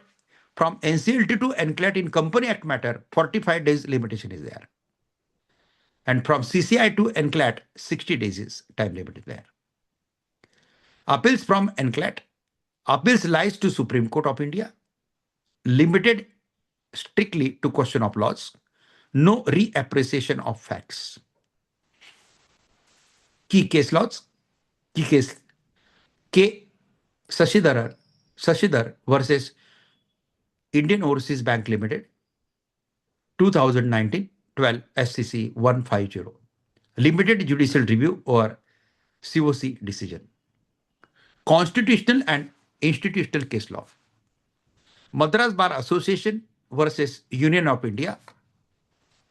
S2: from NCLT to NCLAT in Company Act matter, 45 days limitation is there. And from CCI to NCLAT, 60 days is time limit is there. Appeals from NCLAT, appeals lies to Supreme Court of India, limited strictly to question of laws, no reappreciation of facts. Key case laws, key case K. Sashidhar versus Indian Overseas Bank Limited, 2019-12 SCC 150. Limited judicial review or COC decision. Constitutional and institutional case law. Madras Bar Association versus Union of India,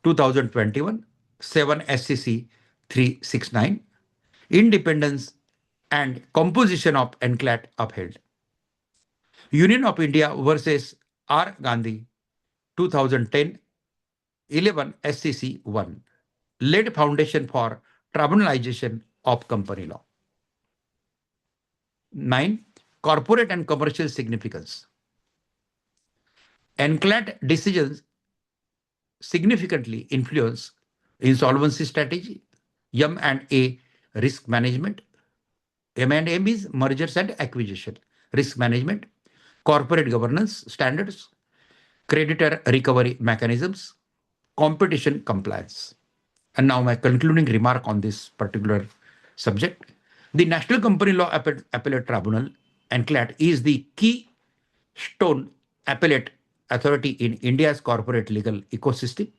S2: 2021, 7 SCC 369. Independence and composition of NCLAT upheld. Union of India versus R. Gandhi, 2010, 11 SCC 1. Laid foundation for tribunalization of company law. 9. Corporate and commercial significance. NCLAT decisions significantly influence insolvency strategy, M&A risk management. M&A means mergers and acquisition, risk management, corporate governance standards, creditor recovery mechanisms, competition compliance. And now my concluding remark on this particular subject. The National Company Law Appellate Tribunal, NCLAT, is the keystone appellate authority in India's corporate legal ecosystem.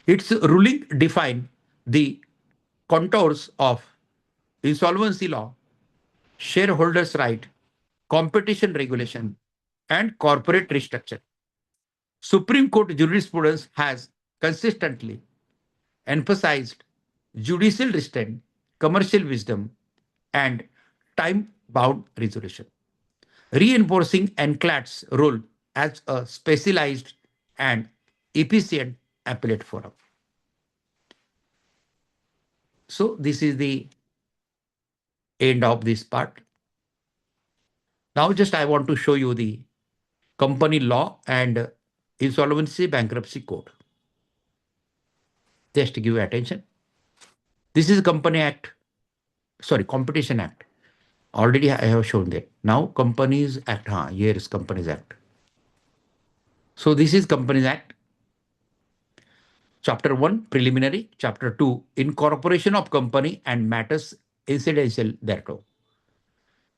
S2: Its ruling define the contours of insolvency law, shareholders' right, competition regulation, and corporate restructure. Supreme Court jurisprudence has consistently emphasized judicial restraint, commercial wisdom, and time-bound resolution, reinforcing NCLAT's role as a specialized and efficient appellate forum. So this is the
S4: end of this part. Now just I want to show you the Company Law and Insolvency Bankruptcy Code. Just give attention. This is Company Act, sorry, Competition Act. Already I have shown that. Now Companies Act, here is Companies Act. So this is Companies Act. Chapter 1, Preliminary. Chapter 2, Incorporation of Company and Matters Incidental thereto.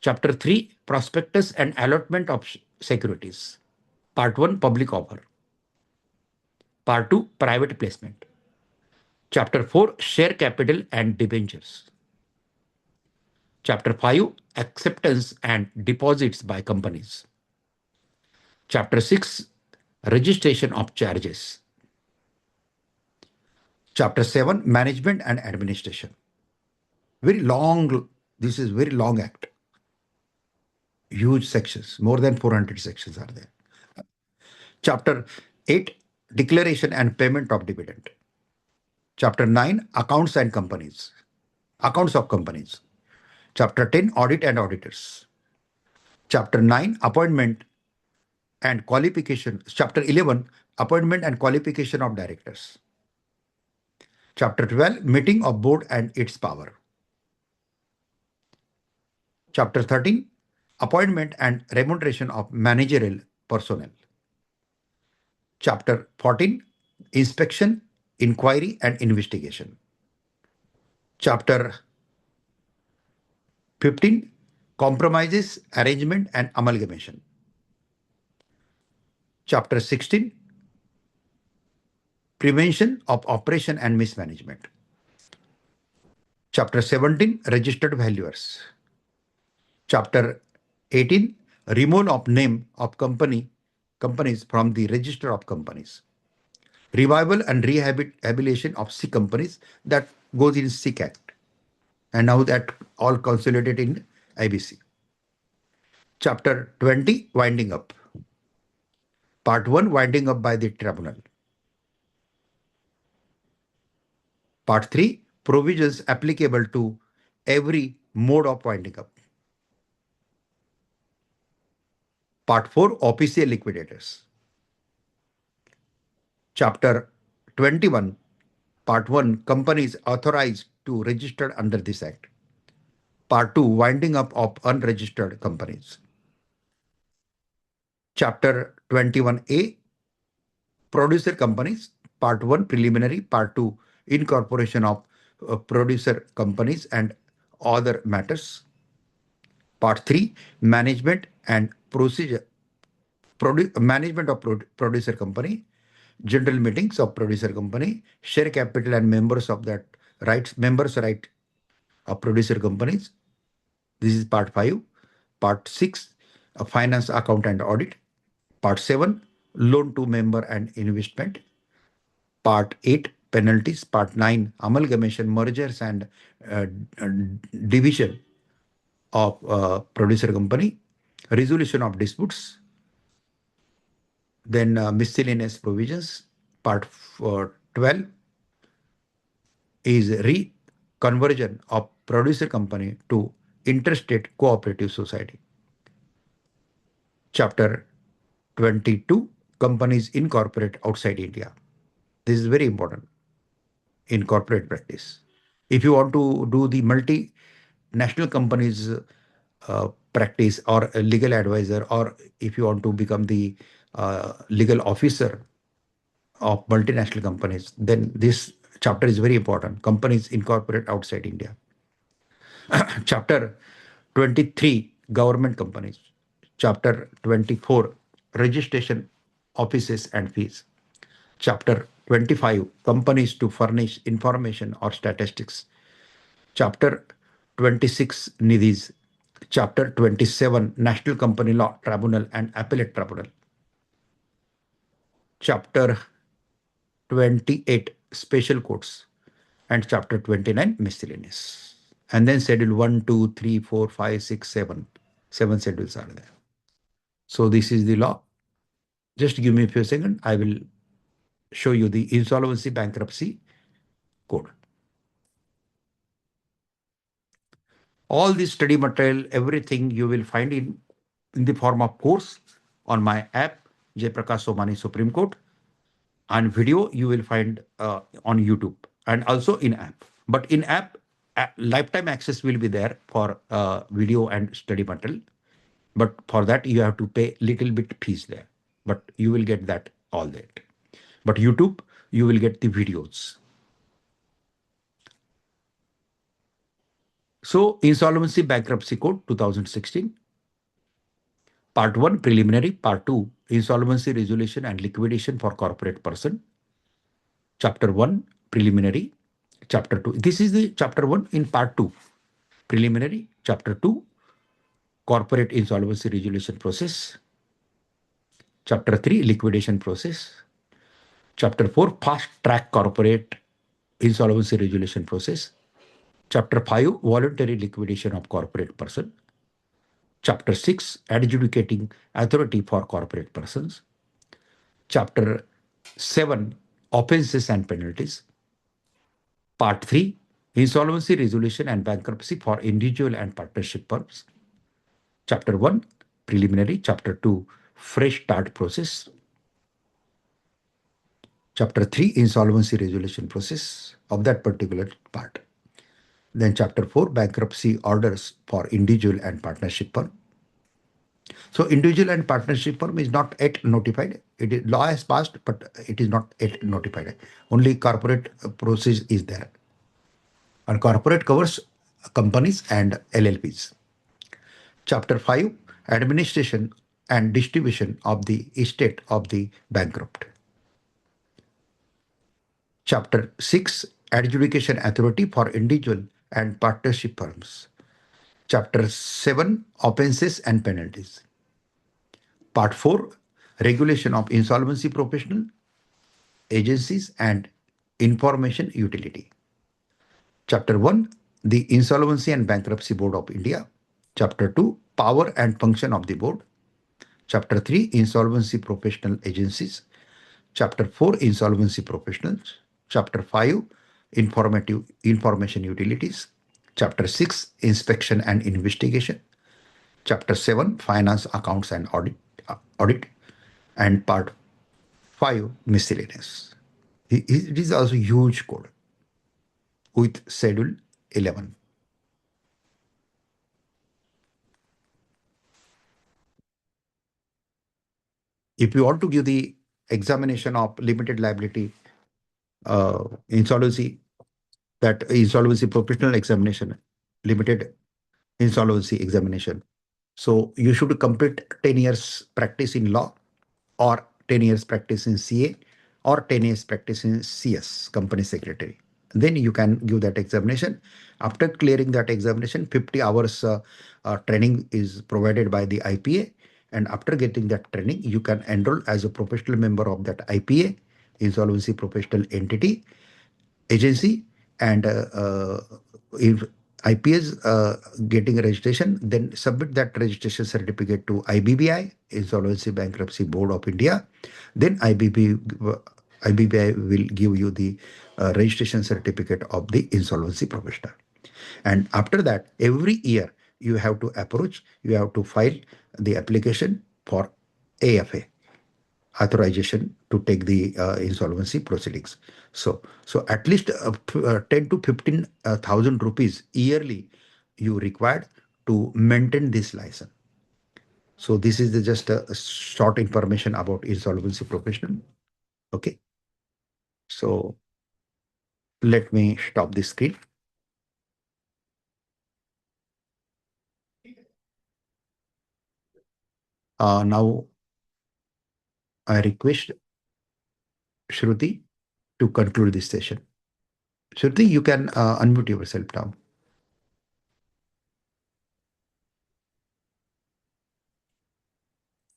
S4: Chapter 3, Prospectus and Allotment of Securities. Part 1, Public Offer. Part 2, Private Placement. Chapter 4, Share Capital and Debentures. Chapter 5, Acceptance and Deposits by Companies. Chapter 6, Registration of Charges. Chapter 7, Management and Administration. Very long, this is very long act. Huge sections, more than 400 sections are there. Chapter 8, Declaration and Payment of Dividend. Chapter 9, Accounts and Companies. Accounts of Companies. Chapter 10, Audit and Auditors. Chapter 9, Appointment and Qualification. Chapter 11, Appointment and Qualification of Directors. Chapter 12, Meeting of Board and its power. Chapter 13, Appointment and Remuneration of Managerial Personnel. Chapter 14, Inspection, Inquiry and Investigation. Chapter 15, Compromises, Arrangement and Amalgamation. Chapter 16, Prevention of Operation and Mismanagement. Chapter 17, Registered Valuers. Chapter 18, Removal of Name of Companies from the Register of Companies. Revival and Rehabilitation of C companies, that goes in SIC Act. And now that all consolidated in IBC. Chapter 20, Winding Up. Part 1, Winding Up by the Tribunal. Part 3, Provisions applicable to every mode of winding up. Part 4, Official Liquidators. Chapter 21, Part 1, Companies authorized to register under this Act. Part 2, Winding up of unregistered companies. Chapter 21A, Producer Companies. Part 1, Preliminary. Part 2, Incorporation of Producer Companies and other matters. Part 3, Management and Procedure. Management of Producer Company. General meetings of Producer Company. Share capital and members of that rights. Members' right of Producer Companies. This is Part 5. Part 6, Finance, Account and Audit. Part 7, Loan to Member and Investment. Part 8, Penalties. Part 9, Amalgamation, Mergers and Division of Producer Company. Resolution of Disputes. Then Miscellaneous Provisions. Part 12 is reconversion of Producer Company to Interstate Cooperative Society. Chapter 22, Companies incorporate outside India. This is very important in corporate practice. If you want to do the multinational companies practice or a legal advisor, or if you want to become the legal officer of multinational companies, then this chapter is very important. Companies incorporate outside India. Chapter 23, Government Companies. Chapter 24, Registration Offices and Fees. Chapter 25, Companies to furnish information or statistics. Chapter 26, Nidhis. Chapter 27, National Company Law Tribunal and Appellate Tribunal. Chapter 28, Special Courts. And Chapter 29, Miscellaneous. And then Schedule 1, 2, 3, 4, 5, 6, 7. 7 schedules are there. So this is the law. Just give me a few seconds. I will show you the Insolvency Bankruptcy Code. All this study material, everything you will find in the form of course on my app, Jaiprakash Somani Supreme Court, and video you will find on YouTube and also in app. But in app, lifetime access will be there for video and study material. But for that, you have to pay little bit fees there. But you will get that all that. But YouTube, you will get the videos. So, Insolvency Bankruptcy Code 2016, Part 1, Preliminary, Part 2, Insolvency Resolution and Liquidation for Corporate Person, Chapter 1, Preliminary, Chapter 2. This is the Chapter 1 in Part 2, Preliminary, Chapter 2, Corporate Insolvency Resolution Process, Chapter 3, Liquidation Process, Chapter 4, Fast Track Corporate Insolvency Resolution Process, Chapter 5, Voluntary Liquidation of Corporate Person, Chapter 6, Adjudicating Authority for Corporate Persons, Chapter 7, Offenses and Penalties, Part 3, Insolvency Resolution and Bankruptcy for Individual and Partnership Firms, Chapter 1, Preliminary, Chapter 2, Fresh Start Process, Chapter 3, Insolvency Resolution Process of that particular part. Then Chapter 4, Bankruptcy Orders for Individual and Partnership Firm. So individual and partnership firm is not yet notified. It is, law has passed, but it is not yet notified. Only corporate process is there. And corporate covers companies and LLPs. Chapter 5, Administration and Distribution of the Estate of the Bankrupt. Chapter 6, Adjudication Authority for Individual and Partnership Firms. Chapter 7, Offenses and Penalties. Part 4, Regulation of Insolvency Professional, Agencies and Information Utility. Chapter 1, the Insolvency and Bankruptcy Board of India. Chapter 2, Power and Function of the Board. Chapter 3, Insolvency Professional Agencies. Chapter 4, Insolvency Professionals. Chapter 5, Information Utilities. Chapter 6, Inspection and Investigation. Chapter 7, Finance, Accounts and Audit. And Part 5, Miscellaneous. It is also huge code with Schedule 11. If you want to give the examination of limited liability insolvency, that insolvency professional examination, limited insolvency examination. So you should complete 10 years practice in law or 10 years practice in CA or 10 years practice in CS, company secretary. Then you can give that examination. After clearing that examination, 50 hours training is provided by the IPA. And after getting that training, you can enroll as a professional member of that IPA, Insolvency Professional Entity, Agency, and if IPS getting a registration, then submit that registration certificate to IBBI, Insolvency Bankruptcy Board of India. Then IBBI will give you the registration certificate of the insolvency professional. And after that, every year you have to approach, you have to file the application for AFA, authorization to take the insolvency proceedings. So at least 10 to 15,000 rupees yearly you required to maintain this license. So this is just a short information about insolvency professional. Okay. So let me stop this screen. Now I request Shruti to conclude this session. Shruti, you can unmute yourself now.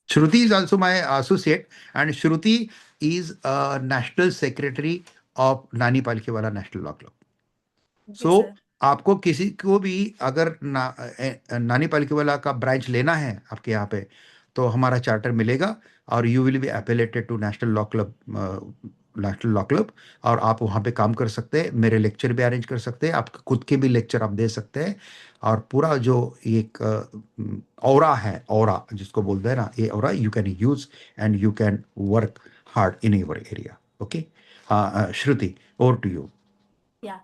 S4: Shruti is also my associate, and Shruti is a national secretary of Nani Palkhiwala National Law Club. So आपको किसी को भी अगर नानी पालकीवाला का branch लेना है आपके यहाँ पे, तो हमारा चार्टर मिलेगा और you will be affiliated to national law club national law club, और आप वहाँ पे काम कर सकते हैं, मेरे लेक्चर भी अरेंज कर सकते हैं, आपके खुद के भी लेक्चर आप दे सकते हैं, और पूरा जो एक ऑरा है, ऑरा जिसको बोलते हैं ना, ये aura you can use and you can work hard in your area. Okay. Shruti, over to you.
S1: Yeah.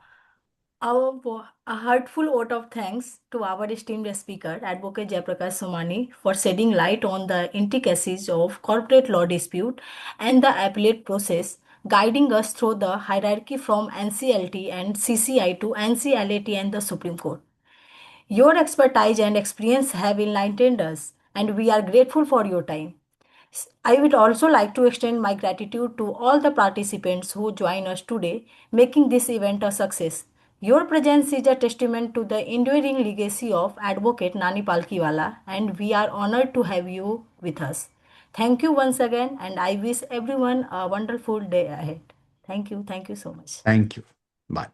S1: A heartful vote of thanks to our esteemed speaker, Advocate Jayaprakash Somani, for shedding light on the intricacies of corporate law dispute and the appellate process, guiding us through the hierarchy from NCLT and CCI to NCLAT and the Supreme Court. Your expertise and experience have enlightened us, and we are grateful for your time. I would also like to extend my gratitude to all the participants who join us today, making this event a success. Your presence is a testament to the enduring legacy of Advocate Nani Palkiwala, and we are honored to have you with us. Thank you once again, and I wish everyone a wonderful day ahead. Thank you. Thank you so much.
S4: Thank you. Bye.